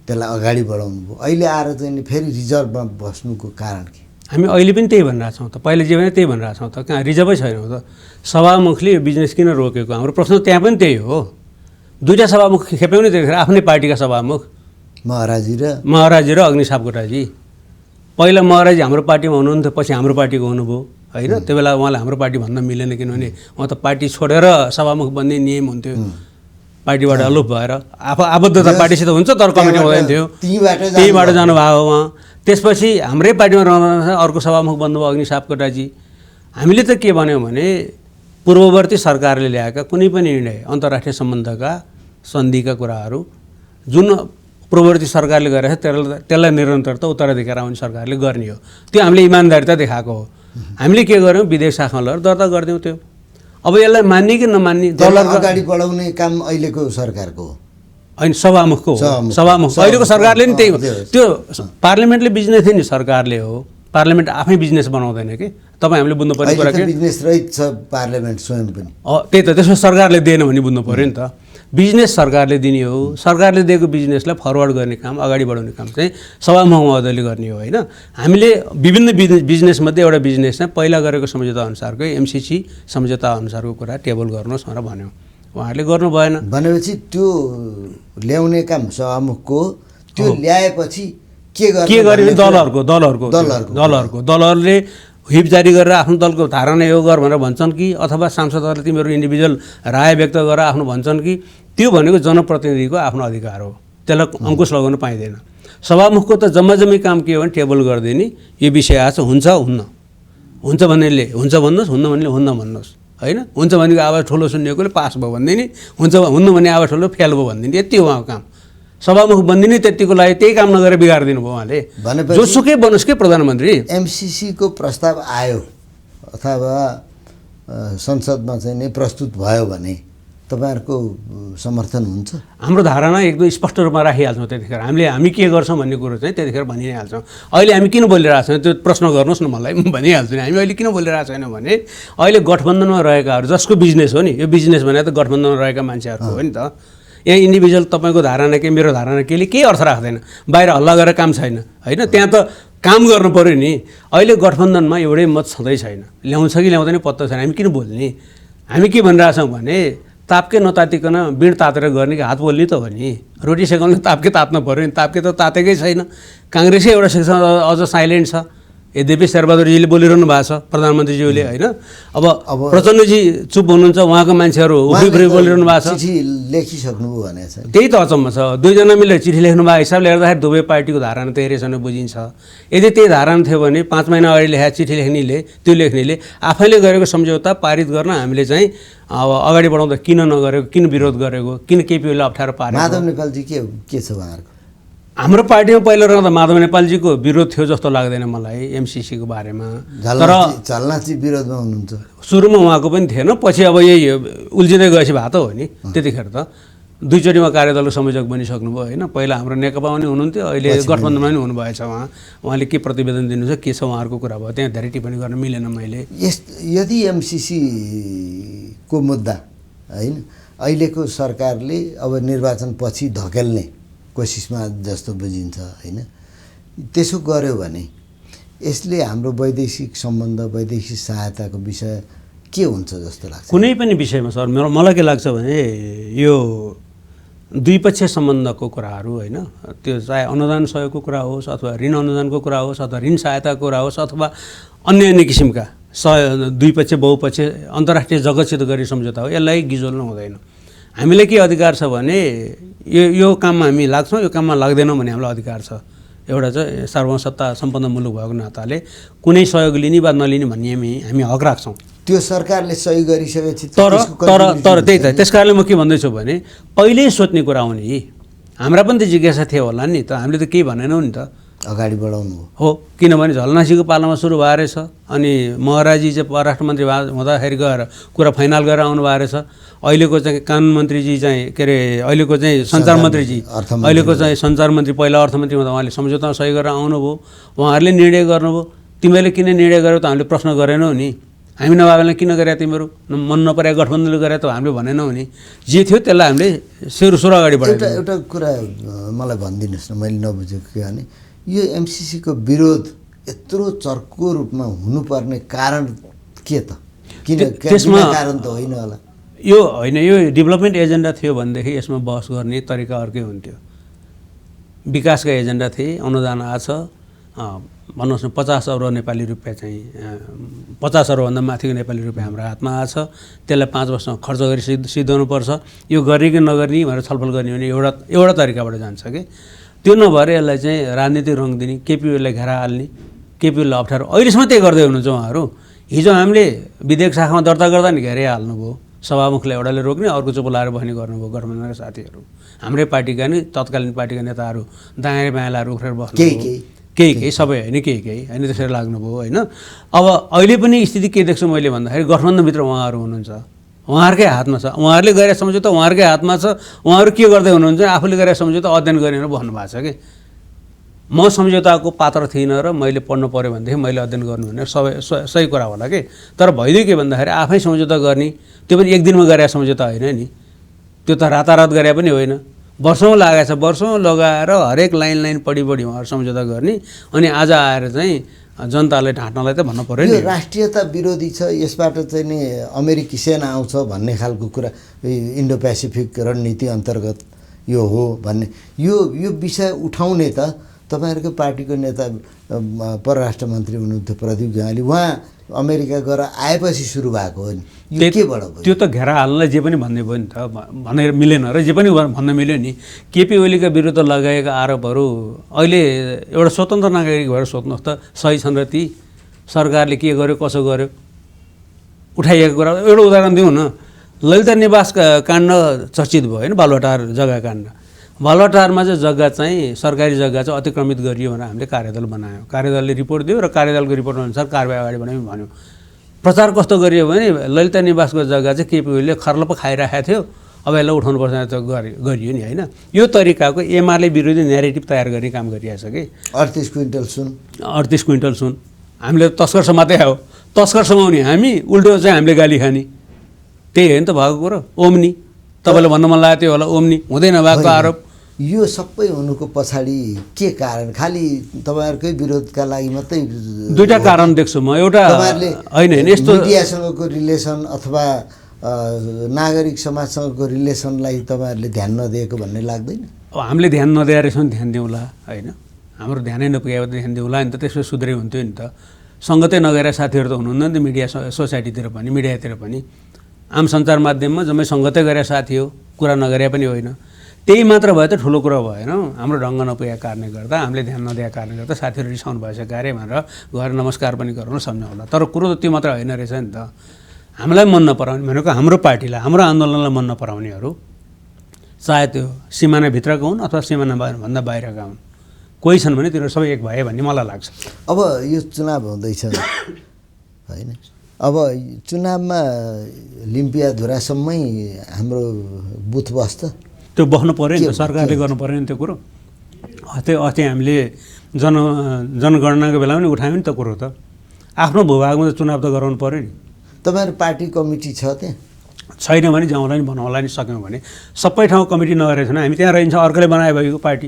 त्यसलाई अगाडि बढाउनु भयो। अहिले आएर चाहिँ फेरि रिजर्भमा बस्नुको कारण के? हामी अहिले पनि त्यही भनिरहेको छौँ त। पहिले जे भने त्यही भनिरहेको छौँ त। कहाँ रिजर्भै छैन त। सभामुखले यो बिजनेस किन रोकेको? हाम्रो प्रश्न त्यहाँ पनि त्यही हो। दुईवटा सभामुख खेप्यौँ नि त्यतिखेर, आफ्नै पार्टीका सभामुख महराजी र अग्नि सापकोटाजी। पहिला महराजी हाम्रो पार्टीमा हुनुहुन्थ्यो, पछि हाम्रो पार्टीको हुनुभयो होइन। त्यो बेला उहाँलाई हाम्रो पार्टी भन्न मिलेन, किनभने उहाँ त पार्टी छोडेर सभामुख बन्ने नियम हुन्थ्यो। पार्टीबाट अलुप भएर आबद्धता पार्टीसित हुन्छ तर कमिटी हुँदैन थियो, त्यहीबाट जानुभयो उहाँ। त्यसपछि हाम्रै पार्टीमा रहँदा अर्को सभामुख बन्नुभयो अग्नि सापकोटाजी। हामीले त के भन्यौँ भने पूर्ववर्ती सरकारले ल्याएका कुनै पनि निर्णय, अन्तर्राष्ट्रिय सम्बन्धका सन्धिका कुराहरू जुन पूर्ववर्ती सरकारले गरेको छ त्यसलाई निरन्तरता उत्तराधिकार आउने सरकारले गर्ने हो। त्यो हामीले इमान्दारिता देखाएको हो। हामीले के गर्यौँ, विदेश शाखामा लगेर दर्ता गरिदिउँ। त्यो अब यसलाई मान्ने कि नमान्ने डलर अगाडि बढाउने काम अहिलेको सरकारको हो होइन, सभामुखको हो। सभामुख अहिलेको सरकारले नि त्यही हो। त्यो पार्लियामेन्टले बिजनेस थियो नि, सरकारले हो। पार्लियामेन्ट आफै बिजनेस बनाउँदैन कि। तपाईँ हामीले बुझ्नु पर्ने कुरा के, बिजनेस रहित छ पार्लियामेन्ट स्वयं पनि। त्यही त, त्यसमा सरकारले दिएन भने बुझ्नु पऱ्यो नि त। बिजनेस सरकारले दिने हो। सरकारले दिएको बिजनेसलाई फरवर्ड गर्ने काम, अगाडि बढाउने काम चाहिँ सभामुख महोदयले गर्ने हो होइन। हामीले विभिन्न बिजनेसमध्ये एउटा बिजनेस चाहिँ पहिला गरेको सम्झौता अनुसारकै एमसिसी सम्झौता अनुसारको कुरा टेबल गर्नुहोस् भनेर भन्यौँ। उहाँहरूले गर्नु भएन। भनेपछि त्यो ल्याउने काम सभामुखको, त्यो ल्याएपछि के गर्ने? दलहरूले व्हिप जारी गरेर आफ्नो दलको धारणा यो गर भनेर भन्छन् कि अथवा सांसदहरूले तिमीहरू इन्डिभिजुअल राय व्यक्त गरेर आफ्नो भन्छन् कि त्यो भनेको जनप्रतिनिधिको आफ्नो अधिकार हो, त्यसलाई अङ्कुश लगाउन पाइँदैन। सभामुखको त जम्माजम्मी काम के हो भने टेबल गरिदिने, यो विषय आएको छ, हुन्छ हुन्न, हुन्छ भन्नेले हुन्छ भन्नुहोस्, हुन्न भन्नेले हुन्न भन्नुहोस् होइन। हुन्छ भनेको आवाज ठुलो सुन्नेकोले पास भयो भनिदिने, हुन्न भन्ने आवाज ठुलो फेल भयो भनिदिने, यति हो उहाँको काम। सभामुख बनिदिने त्यतिको लागि त्यही काम नगरेर बिगारिदिनु भयो उहाँले। जोसुकै बनोस् के प्रधानमन्त्री। एमसिसीको प्रस्ताव आयो अथवा संसदमा चाहिँ नै प्रस्तुत भयो भने तपाईँहरूको समर्थन हुन्छ? हाम्रो धारणा एकदम स्पष्ट रूपमा राखिहाल्छौँ त्यतिखेर। हामी के गर्छौँ भन्ने कुरो चाहिँ त्यतिखेर भनि नै हाल्छौँ। अहिले हामी किन बोलिरहेको छैन त्यो प्रश्न गर्नुहोस् न मलाई, म भनिहाल्छु नि। हामी अहिले किन बोलिरहेको छैनौँ भने अहिले गठबन्धनमा रहेकाहरू जसको बिजनेस हो नि, यो बिजनेस भने त गठबन्धनमा रहेका मान्छेहरूको हो नि त। यहाँ इन्डिभिजुअल तपाईँको धारणा के मेरो धारणा केले केही अर्थ राख्दैन। बाहिर हल्ला गरेर काम छैन होइन, त्यहाँ त काम गर्नु पऱ्यो नि। अहिले गठबन्धनमा एउटै मत छँदै छैन, ल्याउँछ कि ल्याउँदैन पत्ता छैन। हामी किन बोल्ने? हामी के भनिरहेछौँ भने तापके नतातिकन बिँड तातेर गर्ने कि हात बोल्ने त हो नि। रोटी सेकाउनु तापके तात्नु पऱ्यो नि, तापके त तातेकै छैन। काङ्ग्रेसै एउटा सेक्सन अझ साइलेन्ट छ। यद्यपि शेरबहादुरजीले बोलिरहनु भएको छ, प्रधानमन्त्रीज्यूले होइन। अब प्रचण्डजी चुप हुनुहुन्छ, उहाँको मान्छेहरू उफ्री बोलिरहनु भएको छ। चिठी लेखिसक्नुभयो भने छ। त्यही त अचम्म छ। दुईजना मिलेर चिठी लेख्नु भएको हिसाबले हेर्दाखेरि दुवै पार्टीको धारणा त्यही रहेछ भने बुझिन्छ। यदि त्यही धारणा थियो भने 5 महिना अगाडि लेखेको चिठी लेख्नेले, त्यो लेख्नेले आफैले गरेको सम्झौता पारित गर्न हामीले चाहिँ अब अगाडि बढाउँदा किन नगरेको, किन विरोध गरेको, किन केपी ओलीलाई अप्ठ्यारो पारेको? माधव नेपालजी के छ उहाँहरूको? हाम्रो पार्टीमा पहिला रहँदा माधव नेपालजीको विरोध थियो जस्तो लाग्दैन मलाई एमसिसीको बारेमा। तर झलनाथजी विरोधमा हुनुहुन्छ। सुरुमा उहाँको पनि थिएन, पछि अब यही उल्झिँदै गएपछि भएको त हो नि। त्यतिखेर त दुईचोटिमा कार्यदलको संयोजक बनिसक्नुभयो होइन। पहिला हाम्रो नेकपा पनि हुनुहुन्थ्यो, अहिले गठबन्धनमा पनि हुनुभएछ उहाँले के प्रतिवेदन दिनुहुन्छ के छ उहाँहरूको कुरा भयो, त्यहाँ धेरै टिप्पणी गर्न मिलेन मैले। यदि एमसिसीको मुद्दा होइन अहिलेको सरकारले अब निर्वाचनपछि धकेल्ने कोसिसमा जस्तो बुझिन्छ होइन, त्यसो गर्यो भने यसले हाम्रो वैदेशिक सम्बन्ध, वैदेशिक सहायताको विषय के हुन्छ जस्तो लाग्छ? कुनै पनि विषयमा सर मलाई के लाग्छ भने यो द्विपक्षीय सम्बन्धको कुराहरू होइन, त्यो चाहे अनुदान सहयोगको कुरा होस् अथवा ऋण अनुदानको कुरा होस् अथवा ऋण सहायताको कुरा होस् अथवा अन्य अन्य किसिमका द्विपक्षीय बहुपक्षीय अन्तर्राष्ट्रिय जगतसित गर्ने सम्झौता हो, यसलाई गिजोल्नु हुँदैन। हामीलाई के अधिकार छ भने यो काममा हामी लाग्छौँ, यो काममा लाग्दैनौँ भन्ने हामीलाई अधिकार छ। एउटा चाहिँ सार्वभौम सत्ता सम्पन्न मुलुक भएको नाताले कुनै सहयोग लिने वा नलिने भन्ने हामी हक राख्छौँ। त्यो सरकारले सही गरिसकेपछि तर त्यही त त्यस कारणले म के भन्दैछु भने पहिल्यै सोच्ने कुरा हो नि। हाम्रा पनि त जिज्ञासा थियो होला नि त, हामीले त केही भनेनौँ नि त, अगाडि बढाउनु हो। किनभने झलनासीको पालामा सुरु भएर रहेछ, अनि महराजी चाहिँ परराष्ट्र मन्त्री हुँदाखेरि गएर कुरा फाइनल गरेर आउनु भएको रहेछ। अहिलेको चाहिँ कानुन मन्त्रीजी चाहिँ के अरे अहिलेको चाहिँ सञ्चार मन्त्रीजी, अहिलेको चाहिँ सञ्चार मन्त्री पहिला अर्थमन्त्री हुँदा उहाँले सम्झौतामा सही गरेर आउनुभयो, उहाँहरूले निर्णय गर्नुभयो। तिमीहरूले किन निर्णय गर्यौ त हामीले प्रश्न गरेनौ नि, हामी नभएकोले किन गरे तिमीहरू, मन नपरे गठबन्धनले गरे त हामीले भनेनौ नि। जे थियो त्यसलाई हामीले सुरु अगाडि बढायौँ। एउटा कुरा मलाई भनिदिनुहोस् न, मैले नबुझेको के भने यो एमसिसीको विरोध यत्रो चर्को रूपमा हुनुपर्ने कारण के त? किन त्यसमा कारण त होइन होला? यो होइन, यो डेभलपमेन्ट एजेन्डा थियो भनेदेखि यसमा बहस गर्ने तरिका अर्कै हुन्थ्यो। विकासका एजेन्डा थिए, अनुदान आछ भन्नुहोस् न 50 अरब नेपाली रुपियाँ चाहिँ 50 अरबभन्दा माथिको नेपाली रुपियाँ हाम्रो हातमा आछ, त्यसलाई 5 वर्षमा खर्च गरी सिद्धाउनुपर्छ। यो गर्ने कि नगर्ने भनेर छलफल गर्ने भने एउटा तरिकाबाट जान्छ कि त्यो नभएर यसलाई चाहिँ राजनीतिक रङ दिने, केपी ओलीलाई घेरा हाल्ने, केपी ओलीलाई अप्ठ्यारो अहिलेसम्म त्यही गर्दै हुनुहुन्छ उहाँहरू। हिजो हामीले विधेयक शाखामा दर्ता गर्दा नि घेरै हाल्नुभयो, सभामुखलाई एउटाले रोक्ने अर्को चुप लाएर बस्ने गर्नुभयो गठबन्धनका साथीहरू। हाम्रै पार्टीका नि तत्कालीन पार्टीका नेताहरू दायाँ बायाँ लाएर उफ्रेर बस्नु, केही सबै होइन केही होइन, त्यसरी लाग्नुभयो होइन। अब अहिले पनि स्थिति के देख्छु मैले भन्दाखेरि गठबन्धनभित्र उहाँहरू हुनुहुन्छ, उहाँहरूकै हातमा छ, उहाँहरूले गरेर सम्झौता उहाँहरूकै हातमा छ। उहाँहरू के गर्दै हुनुहुन्छ, आफूले गरेर सम्झौता अध्ययन गरेर भन्नु भएको छ कि म सम्झौताको पात्र थिइनँ र मैले पढ्नु पऱ्यो भनेदेखि मैले अध्ययन गर्नु भने सही कुरा होला कि। तर भइदियो के भन्दाखेरि आफै सम्झौता गर्ने, त्यो पनि एक दिनमा गरेर सम्झौता होइन नि, त्यो त रातारात गरे पनि होइन, वर्षौँ लागेको छ। वर्षौँ लगाएर हरेक लाइन पढी उहाँहरू सम्झौता गर्ने, अनि आज आएर चाहिँ जनतालाई ढाँट्नलाई त भन्नु पऱ्यो नि। यो राष्ट्रियता विरोधी छ, यसबाट चाहिँ नि अमेरिकी सेना आउँछ भन्ने खालको कुरा इन्डो पेसिफिक रणनीति अन्तर्गत यो हो भन्ने यो विषय उठाउने त तपाईँहरूको पार्टीको नेता परराष्ट्र मन्त्री हुनुहुन्थ्यो प्रदीप ग्यावाली, उहाँ अमेरिका गएर आएपछि सुरु भएको हो नि। यो केबाट भयो? त्यो त घेरा हाल्नलाई जे पनि भन्ने भयो नि त, भनेर मिलेन र जे पनि भन्न मिल्यो नि। केपी ओलीका विरुद्ध लगाएका आरोपहरू अहिले एउटा स्वतन्त्र नागरिक भएर सोध्नुहोस् त, सही छन् र ती? सरकारले के गर्यो कसो गर्यो उठाइएको कुरा एउटा उदाहरण दिउँ न। ललिता निवास काण्ड चर्चित भयो होइन, बालुवाटार जग्गा काण्ड। बालुवाटारमा चाहिँ जग्गा चाहिँ सरकारी जग्गा चाहिँ अतिक्रमित गरियो भनेर हामीले कार्यदल बनायौँ। कार्यदलले रिपोर्ट दियो र कार्यदलको रिपोर्ट अनुसार कारबाही अगाडि बढाउँ भन्यो। प्रचार कस्तो गरियो भने ललिता निवासको जग्गा चाहिँ केपी ओलीले खर्लप खाइराखेको थियो, अब यसलाई उठाउनुपर्छ त गरियो नि होइन। यो तरिकाको एमाले विरोधी न्यारेटिभ तयार गर्ने काम गरिरहेछ कि। 38 क्विन्टल सुन 38 क्विन्टल सुन हामीले तस्कर समात्दै आयो, तस्कर समाउने हामी, उल्टो चाहिँ हामीले गाली खाने, त्यही होइन त भएको कुरो। ओम्नी तपाईँले भन्न मन लागेको थियो होला, ओम्नी हुँदै नभएको आरोप। यो सबै हुनुको पछाडि के कारण? खालि तपाईँहरूकै विरोधका लागि मात्रै? दुईटा कारण देख्छु म। एउटा होइन यस्तो मिडियासँगको रिलेसन अथवा नागरिक समाजसँगको रिलेसनलाई तपाईँहरूले ध्यान नदिएको भन्ने लाग्दैन? अब हामीले ध्यान नदिएर रहेछौँ, ध्यान दिउँला होइन, हाम्रो ध्यानै नपुगेको ध्यान दिउँला नि त, त्यसो सुध्रै हुन्थ्यो नि त। सङ्गतै नगएर साथीहरू त हुनुहुन्न नि त मिडिया सोसाइटीतिर पनि, मिडियातिर पनि। आम सञ्चार माध्यममा जम्मै सङ्गतै गरेर साथी हो, कुरा नगरे पनि होइन। त्यही मात्र भए त ठुलो कुरो भएन। हाम्रो ढङ्ग नपुगेको कारणले गर्दा, हामीले ध्यान नदिएको कारणले गर्दा साथीहरू रिसाउनु भएछ कार्य भनेर गएर नमस्कार पनि गरौँ सम्झाउला। तर कुरो त त्यो मात्र होइन रहेछ नि त। हामीलाई मन नपराउने भनेको हाम्रो पार्टीलाई, हाम्रो आन्दोलनलाई मन नपराउनेहरू, चाहे त्यो सिमानाभित्रका हुन् अथवा सिमानाभन्दा बाहिरका हुन्, कोही छन् भने तिनीहरू सबै एक भए भन्ने मलाई लाग्छ। अब यो चुनाव हुँदैछ होइन, अब चुनावमा लिम्पियाधुरासम्मै हाम्रो बुथ बस्छ, त्यो बस्नु पऱ्यो नि त, सरकारले गर्नु पऱ्यो नि त्यो कुरो। अस्ति हामीले जनगणनाको बेलामा पनि उठायौँ नि त कुरो त। आफ्नो भूभागमा त चुनाव त गराउनु पऱ्यो नि। तपाईँहरू पार्टी कमिटी छ त्यहाँ? छैन भने जाउँला नि, बनाउला नि, सक्यौँ भने। सबै ठाउँ कमिटी नगरेको छैन, हामी त्यहाँ रहन्छ, अर्कोले बनाए भएको पार्टी,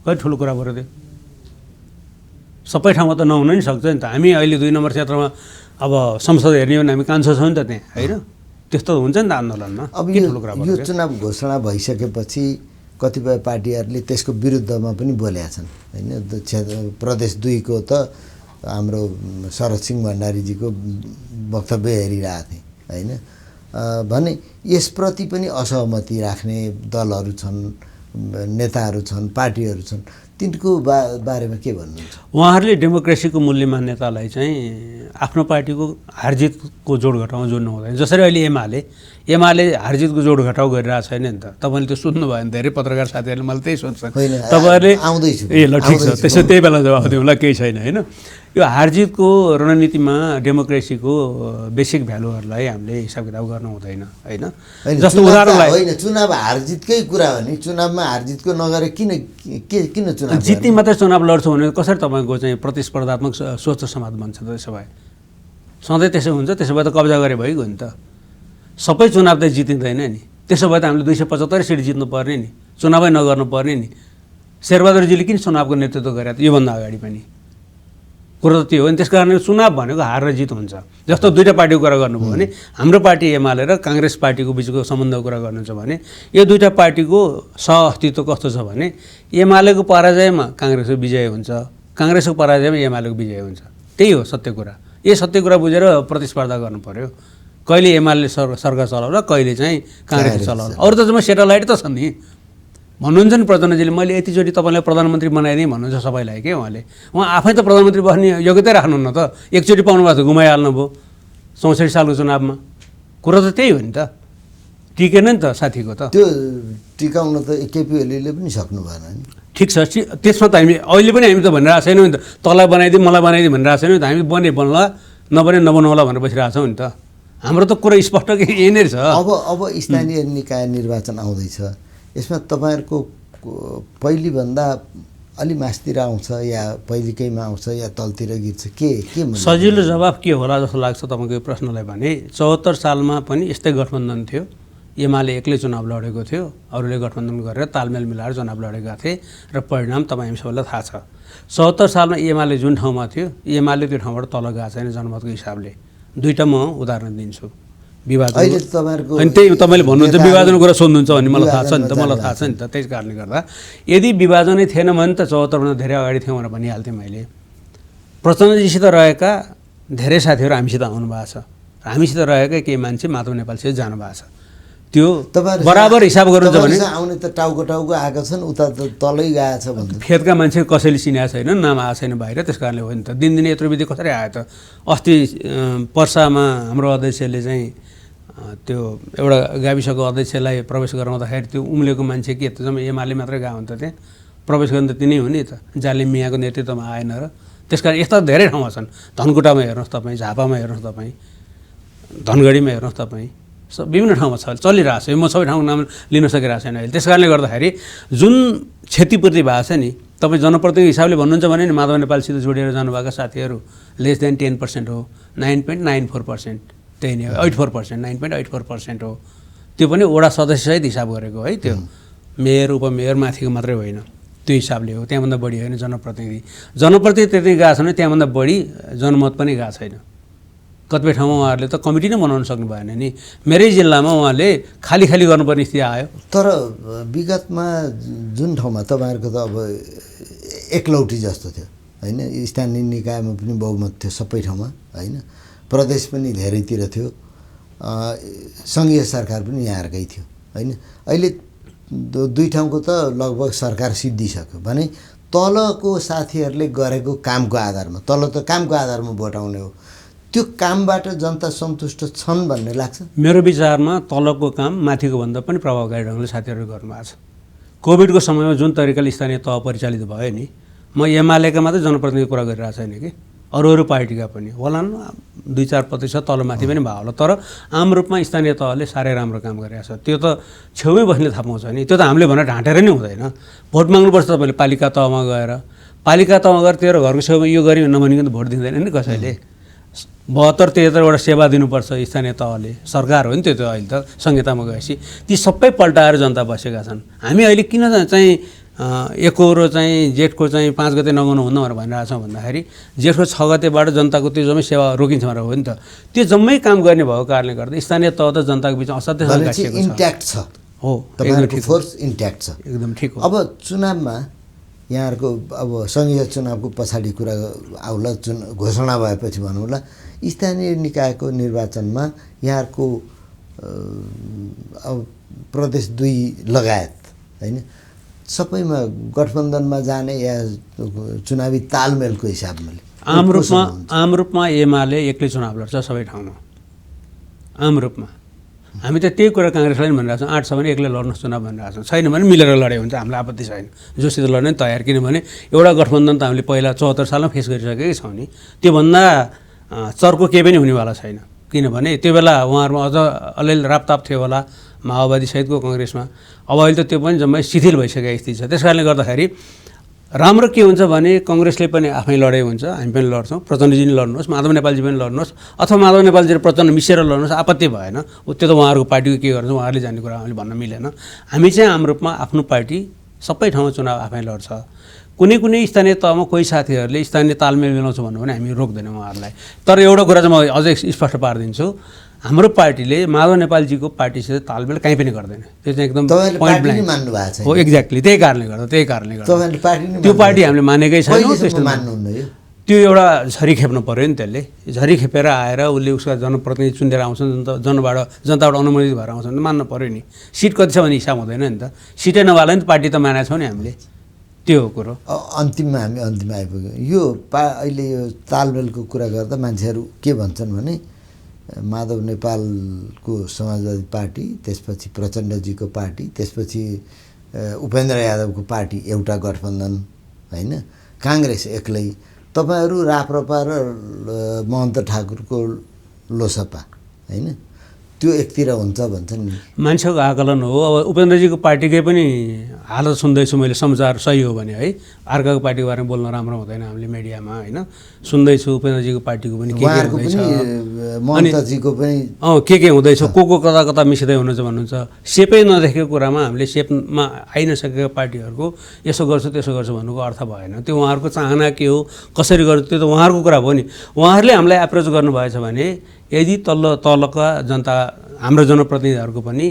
कति ठुलो कुरा पऱ्यो त्यो। सबै ठाउँमा त नहुन नि सक्छ नि त। हामी अहिले 2 नम्बर क्षेत्रमा अब संसद हेर्ने हो भने हामी कान्छो छौँ नि त त्यहाँ होइन, त्यस्तो हुन्छ नि त आन्दोलनमा। अब यो चुनाव घोषणा भइसकेपछि कतिपय पार्टीहरूले त्यसको विरुद्धमा पनि बोलेका छन् होइन। प्रदेश 2 को त हाम्रो शरद सिंह भण्डारीजीको वक्तव्य हेरिरहेको थिएँ होइन। भने यसप्रति पनि असहमति राख्ने दलहरू छन्, नेताहरू छन्, पार्टीहरू छन्, तिनको बारेमा के भन्नुहुन्छ? उहाँहरूले डेमोक्रेसीको मूल्य मान्यतालाई चाहिँ आफ्नो पार्टीको हारजितको जोडघटाउमा जोड्नु हुँदैन। जसरी अहिले एमाले हारजितको जोडघटाउ गरिरहेको छैन नि त। तपाईँले त्यो सुन्नुभयो भने धेरै पत्रकार साथीहरूले मलाई त्यही सोध्छन्, तपाईँहरूले ए ल ठिक छ, त्यसो त्यही बेला जवाफ दिउँला, केही छैन होइन। यो हारजितको रणनीतिमा डेमोक्रेसीको बेसिक भ्यालुहरूलाई हामीले हिसाब किताब गर्नु हुँदैन होइन। जस्तो उदाहरणलाई होइन, चुनाव हारजितकै कुरा हो नि, चुनावमा हारजितको नगरे किन चुनाव जित्ने मात्रै चुनाव लड्छौँ भने कसरी तपाईँको चाहिँ प्रतिस्पर्धात्मक सोच समाज बन्छ त? त्यसो भए सधैँ त्यसो हुन्छ? त्यसो भए त कब्जा गरे भइगयो नि त। सबै चुनाव त जितिँदैन नि। त्यसो भए त हामीले 275 सिट जित्नु पर्ने नि, चुनावै नगर्नु पर्ने नि। शेरबहादुरजीले किन चुनावको नेतृत्व गरे त योभन्दा अगाडि पनि? कुरो त त्यो हो नि। त्यस कारणले चुनाव भनेको हार र जित हुन्छ। जस्तो दुईवटा पार्टीको कुरा गर्नुभयो भने हाम्रो पार्टी एमाले र काङ्ग्रेस पार्टीको बिचको सम्बन्धको कुरा गर्नुहुन्छ भने यो दुईवटा पार्टीको सह-अस्तित्व कस्तो छ भने एमालेको पराजयमा काङ्ग्रेसको विजय हुन्छ, काङ्ग्रेसको पराजयमा एमालेको विजय हुन्छ। त्यही हो सत्य कुरा। यो सत्य कुरा बुझेर प्रतिस्पर्धा गर्नु पर्यो। कहिले एमाले सरकार चलाउला, कहिले चाहिँ काङ्ग्रेसले चलाउला। अरू त जम्मै सेटेलाइट त छन् नि। भन्नुहुन्छ नि प्रधानमन्त्रीले मैले यतिचोटि तपाईँलाई प्रधानमन्त्री बनाइदिएँ भन्नुहुन्छ सबैलाई के उहाँले। उहाँ आफै त प्रधानमन्त्री बस्ने योग्यता राख्नुहुन्न त। एकचोटि पाउनु भएको छ, गुमाइहाल्नुभयो 64 सालको चुनावमा। कुरो त त्यही हो नि त, टिकेन नि त साथीको त। त्यो टिकाउन त केपी ओलीले पनि सक्नु भएन नि। ठिक छ, त्यसमा त हामी अहिले पनि हामी त भनिरहेको छैनौँ नि त, तँलाई बनाइदिउँ मलाई बनाइदिउँ भनिरहेको छैनौँ नि त। हामी बनला नबने नबनाउला भनेर बसिरहेको छौँ नि त। हाम्रो त कुरा स्पष्ट कि यही नै छ। अब स्थानीय निकाय निर्वाचन आउँदैछ, यसमा तपाईँहरूको पहिलेभन्दा अलि मासतिर आउँछ या पहिलेकैमा आउँछ या तलतिर गिर्छ, के सजिलो जवाफ के होला जस्तो लाग्छ तपाईँको यो प्रश्नलाई भने 74 सालमा पनि यस्तै गठबन्धन थियो। एमाले एक्लै चुनाव लडेको थियो, अरूले गठबन्धन गरेर तालमेल मिलाएर चुनाव लडेका थिए र परिणाम तपाईँ हामी सबैलाई थाहा छ। 74 सालमा एमाले जुन ठाउँमा थियो एमाले त्यो ठाउँबाट तल गएको छैन जनमतको हिसाबले। दुईवटा म उदाहरण दिन्छु। विभाजन अनि त्यही तपाईँले भन्नुहुन्छ विभाजनको कुरा सोध्नुहुन्छ भन्ने मलाई थाहा छ नि त, मलाई थाहा छ नि त। त्यस कारणले गर्दा यदि विभाजनै थिएन भने त 74 भन्दा धेरै अगाडि थियो भनेर भनिहाल्थेँ मैले। प्रचण्डजीसित रहेका धेरै साथीहरू हामीसित आउनुभएको छ, हामीसित रहेका केही मान्छे माधव नेपालसित जानुभएको छ। त्यो बराबर हिसाब गर्नुहुन्छ भने आउने त टाउको आएको छन्, उता त तलै गएको छ भन्नु। फेदका मान्छे कसैले चिनेको छैन, नाम आएको छैन बाहिर। त्यस कारणले हो नि त। दिनदिनै यत्रो विधि कसरी आयो त? अस्ति पर्सामा हाम्रो अध्यक्षले चाहिँ त्यो एउटा गाविसको अध्यक्षलाई प्रवेश गराउँदाखेरि त्यो उम्लेको मान्छे के त जम्मै एमाले मात्रै गएको हुन्छ त्यहाँ प्रवेश गर्न त तिनै हो नि त। जाले मियाँको नेतृत्वमा आएन र। त्यस कारण यस्ता धेरै ठाउँमा छन्। धनकुटामा हेर्नुहोस् तपाईँ, झापामा हेर्नुहोस् तपाईँ, धनगढीमा हेर्नुहोस् तपाईँ विभिन्न ठाउँमा छ चलिरहेको छ। म सबै ठाउँको नाम लिन सकिरहेको छैन अहिले। त्यस कारणले गर्दाखेरि जुन क्षतिपूर्ति भएको छ नि, तपाईँ जनप्रतिनिधि हिसाबले भन्नुहुन्छ भने नि माधव नेपालसित जोडिएर जानुभएका साथीहरू लेस देन 10% हो, 9.94%, त्यही नै हो, 84%, 9.84% हो। त्यो पनि वडा सदस्यसहित हिसाब गरेको है, त्यो मेयर उपमेयर माथिको मात्रै होइन, त्यो हिसाबले हो। त्यहाँभन्दा बढी होइन जनप्रतिनिधि। जनप्रतिनिधि त्यति गएको छ भने त्यहाँभन्दा बढी जनमत पनि गएको छैन। कतिपय ठाउँमा उहाँहरूले त कमिटी नै बनाउन सक्नु भएन नि। मेरै जिल्लामा उहाँले खाली खाली गर्नुपर्ने स्थिति आयो। तर विगतमा जुन ठाउँमा तपाईँहरूको त अब एकलौटी जस्तो थियो होइन, स्थानीय निकायमा पनि बहुमत थियो सबै ठाउँमा होइन, प्रदेश पनि धेरैतिर थियो, सङ्घीय सरकार पनि यहाँहरूकै थियो होइन। अहिले दुई ठाउँको त लगभग सरकार सिद्धिसक्यो भने तलको साथीहरूले गरेको कामको आधारमा, तल त कामको आधारमा भोट आउने हो, त्यो कामबाट जनता सन्तुष्ट छन् भन्ने लाग्छ? मेरो विचारमा तलको काम माथिको भन्दा पनि प्रभावकारी ढङ्गले साथीहरूले गर्नुभएको छ। कोभिडको समयमा जुन तरिकाले स्थानीय तह परिचालित भयो नि, म एमालेका मात्रै जनप्रतिनिधि कुरा गरिरहेको छैन कि, अरू पार्टीका पनि होला 2-4% तलमाथि पनि भयो होला, तर आम रूपमा स्थानीय तहले साह्रै राम्रो काम गरिरहेको छ। त्यो त छेउमै बस्ने थाहा पाउँछ नि, त्यो त हामीले भनेर ढाँटेर नै हुँदैन। भोट माग्नुपर्छ तपाईँले पालिका तहमा गएर, पालिका तहमा गएर तेरो घरको छेउमा यो गऱ्यो नभनिकन त भोट दिँदैन नि कसैले। 72-73वटा सेवा दिनुपर्छ स्थानीय तहले, सरकार हो नि त्यो त। अहिले त संहितामा गएपछि ती सबै पल्टाएर जनता बसेका छन्। हामी अहिले किन चाहिँ एकहोरो चाहिँ जेठको चाहिँ 5 गते नगाउनु हुन्न भनेर भनिरहेको छौँ भन्दाखेरि जेठको 6 गतेबाट जनताको त्यो जम्मै सेवा रोकिन्छ भनेर हो नि त। त्यो जम्मै काम गर्ने भएको कारणले गर्दा स्थानीय तह त जनताको बिचमा असाध्यै इन्ट्याक्ट छ हो, तपाईँहरूको फोर्स इन्ट्याक्ट छ, एकदम ठिक हो। अब चुनावमा यहाँहरूको अब सङ्घीय चुनावको पछाडि कुरा आउला, घोषणा भएपछि भनौँला, स्थानीय निकायको निर्वाचनमा यहाँहरूको अब प्रदेश 2 लगायत होइन सबैमा गठबन्धनमा जाने या चुनावी तालमेलको हिसाबले आम रूपमा एमाले एक्लै चुनाव लड्छ सबै ठाउँमा। आम रूपमा हामी त त्यही कुरा काङ्ग्रेसलाई पनि भनिरहेको छौँ, 8 छ भने एक्लै लड्नुहोस् चुनाव भनिरहेको छौँ। छैन भने मिलेर लडे हुन्छ, हामीलाई आपत्ति छैन, जोसित लड्ने तयार। किनभने एउटा गठबन्धन त हामीले पहिला 74 सालमा फेस गरिसकेकै छौँ नि, त्योभन्दा चर्को केही पनि हुनेवाला छैन। किनभने त्यो बेला उहाँहरूमा अझ अलिअलि रापताप थियो होला माओवादी सहितको कङ्ग्रेसमा, अब अहिले त त्यो पनि जम्मै शिथिल भइसकेको स्थिति छ। त्यस कारणले गर्दाखेरि राम्रो के हुन्छ भने कङ्ग्रेसले पनि आफै लडाइ हुन्छ, हामी पनि लड्छौँ, प्रचण्डजी पनि लड्नुहोस्, माधव नेपालजी पनि लड्नुहोस्, अथवा माधव नेपालजी र प्रचण्ड मिसेर लड्नुहोस्, आपत्ति भएन। त्यो त उहाँहरूको पार्टीको के गर्छ उहाँहरूले जान्ने कुरा हामीले भन्न मिलेन। हामी चाहिँ आम रूपमा आफ्नो पार्टी सबै ठाउँमा चुनाव आफै लड्छ। कुनै स्थानीय तहमा कोही साथीहरूले स्थानीय तालमेल मिलाउँछ भन्नु भने हामी रोक्दैनौँ उहाँहरूलाई। तर एउटा कुरा चाहिँ म अझै स्पष्ट पारिदिन्छु, हाम्रो पार्टीले माधव नेपालजीको पार्टीसित तालमेल कहीँ पनि गर्दैन। त्यो चाहिँ एकदम पोइन्ट ब्ल्याङ्क हो। एक्ज्याक्टली त्यही कारणले गर्दा त्यो पार्टी हामीले मानेकै छैनौँ। त्यो एउटा झरी खेप्नु पऱ्यो नि, त्यसले झरी खेपेर आएर उसले उसका जनप्रतिनिधि चुनेर आउँछन्, जनताबाट अनुमोदित भएर आउँछन्, मान्नु पऱ्यो नि। सिट कति छ भने हिसाब हुँदैन नि त, सिटै नभएला नि त पार्टी त मानेको छौँ नि हामीले, त्यो हो कुरो। अन्तिममा हामी अन्तिममा आइपुग्यौँ। यो अहिले यो तालमेलको कुरा गर्दा मान्छेहरू के भन्छन् भने माधव नेपालको समाजवादी पार्टी, त्यसपछि प्रचण्डजीको पार्टी, त्यसपछि उपेन्द्र यादवको पार्टी एउटा गठबन्धन होइन, काङ्ग्रेस एक्लै, तपाईँहरू राप्रपा र महन्त ठाकुरको लोसपा होइन, त्यो एकतिर हुन्छ भन्छन् नि। मान्छेको आकलन हो। अब उपेन्द्रजीको पार्टीकै पनि हालत सुन्दैछु मैले, समाचार सही हो भने है, अर्काको पार्टीको बारेमा बोल्न राम्रो हुँदैन हामीले मिडियामा होइन। सुन्दैछु उपेन्द्रजीको पार्टीको पनि के हुँदैछ, महन्तजीको पनि के हुँदैछ, को कता कता मिसिँदै हुनुहुन्छ भन्नुहुन्छ। सेपै नदेखेको कुरामा हामीले सेपमा आइ नसकेका पार्टीहरूको यसो गर्छु त्यसो गर्छु भन्नुको अर्थ भएन। त्यो उहाँहरूको चाहना के हो, कसरी गर्छु, त्यो त उहाँहरूको कुरा हो नि। उहाँहरूले हामीलाई एप्रोच गर्नुभएछ भने यदि तलका जनता हाम्रो जनप्रतिनिधिहरूको पनि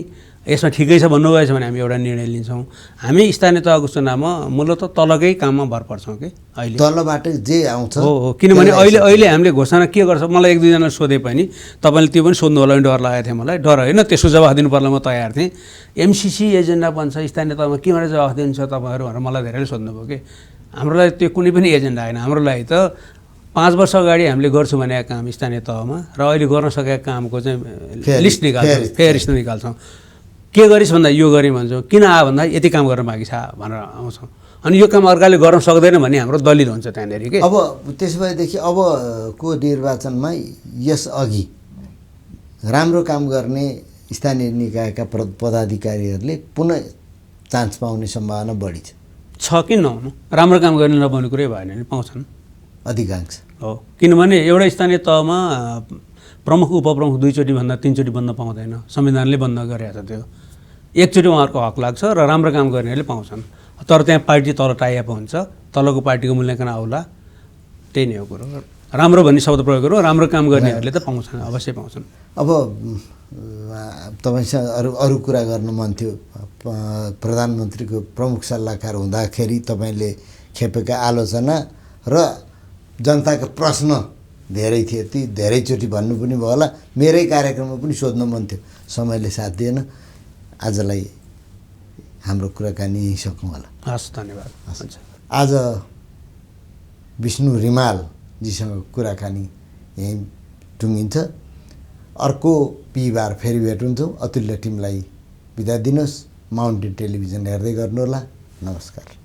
यसमा ठिकै छ भन्नुभएछ भने हामी एउटा निर्णय लिन्छौँ। हामी स्थानीय तहको चुनावमा मूलतः तलकै काममा भर पर्छौँ कि अहिले तलबाट जे आउँछ हो। किनभने अहिले हामीले घोषणा के गर्छ, मलाई 1-2जनाले सोधे पनि, तपाईँले त्यो पनि सोध्नु होला भने डर लागेको थियो मलाई। डर होइन, त्यसको जवाफ दिनु पर्ला म तयार थिएँ। एमसिसी एजेन्डा बन्छ स्थानीय तहमा, के भनेर जवाफ दिनुहुन्छ तपाईँहरू भनेर मलाई धेरैले सोध्नुभयो कि। हाम्रो लागि त्यो कुनै पनि एजेन्डा होइन। हाम्रो लागि त 5 वर्ष अगाडि हामीले गर्छौँ भनेको काम स्थानीय तहमा र अहिले गर्न सकेका कामको चाहिँ लिस्ट निकाल्छौँ, फेरिस्ट निकाल्छौँ। के गरिस् भन्दा यो गरेँ भन्छौँ, किन आयो भन्दा यति काम गर्न बाँकी छ भनेर आउँछौँ। अनि यो काम अर्काले गर्न सक्दैन भन्ने हाम्रो दलिल हुन्छ त्यहाँनिर कि। अब त्यसो भएदेखि अबको निर्वाचनमा यसअघि राम्रो काम गर्ने स्थानीय निकायका पदाधिकारीहरूले पुनः चान्स पाउने सम्भावना बढी छ किन नहुनु राम्रो काम गर्ने नपाउने कुरै भएन नि पाउँछन् अधिकांश हो किनभने एउटा स्थानीय तहमा प्रमुख उपप्रमुख 2 चोटि भन्दा 3 चोटि बन्न पाउँदैन संविधानले बन्द गरेको छ त्यो एकचोटि उहाँहरूको हक लाग्छ र राम्रो काम गर्नेहरूले पाउँछन् तर त्यहाँ पार्टी तल टाइअप हुन्छ तलको पार्टीको मूल्याङ्कन आउला त्यही नै हो कुरो राम्रो भन्ने शब्द प्रयोग गरौँ राम्रो काम गर्नेहरूले त पाउँछन् अवश्य पाउँछन् अब तपाईँसँग अरू कुरा गर्न मन थियो प्रधानमन्त्रीको प्रमुख सल्लाहकार हुँदाखेरि तपाईँले खेपेका आलोचना र जनताका प्रश्न धेरै थिए ती धेरैचोटि भन्नु पनि भयो होला मेरै कार्यक्रममा पनि सोध्न मन थियो समयले साथ दिएन आजलाई हाम्रो कुराकानी यहीँ सकौँ होला हस् धन्यवाद हुन्छ आज विष्णु रिमालजीसँग कुराकानी यहीँ टुङ्गिन्छ अर्को बिहिबार फेरि भेट हुन्छौँ अतुल्य टिमलाई बिदा दिनुहोस् माउन्टेन टेलिभिजन हेर्दै गर्नुहोला नमस्कार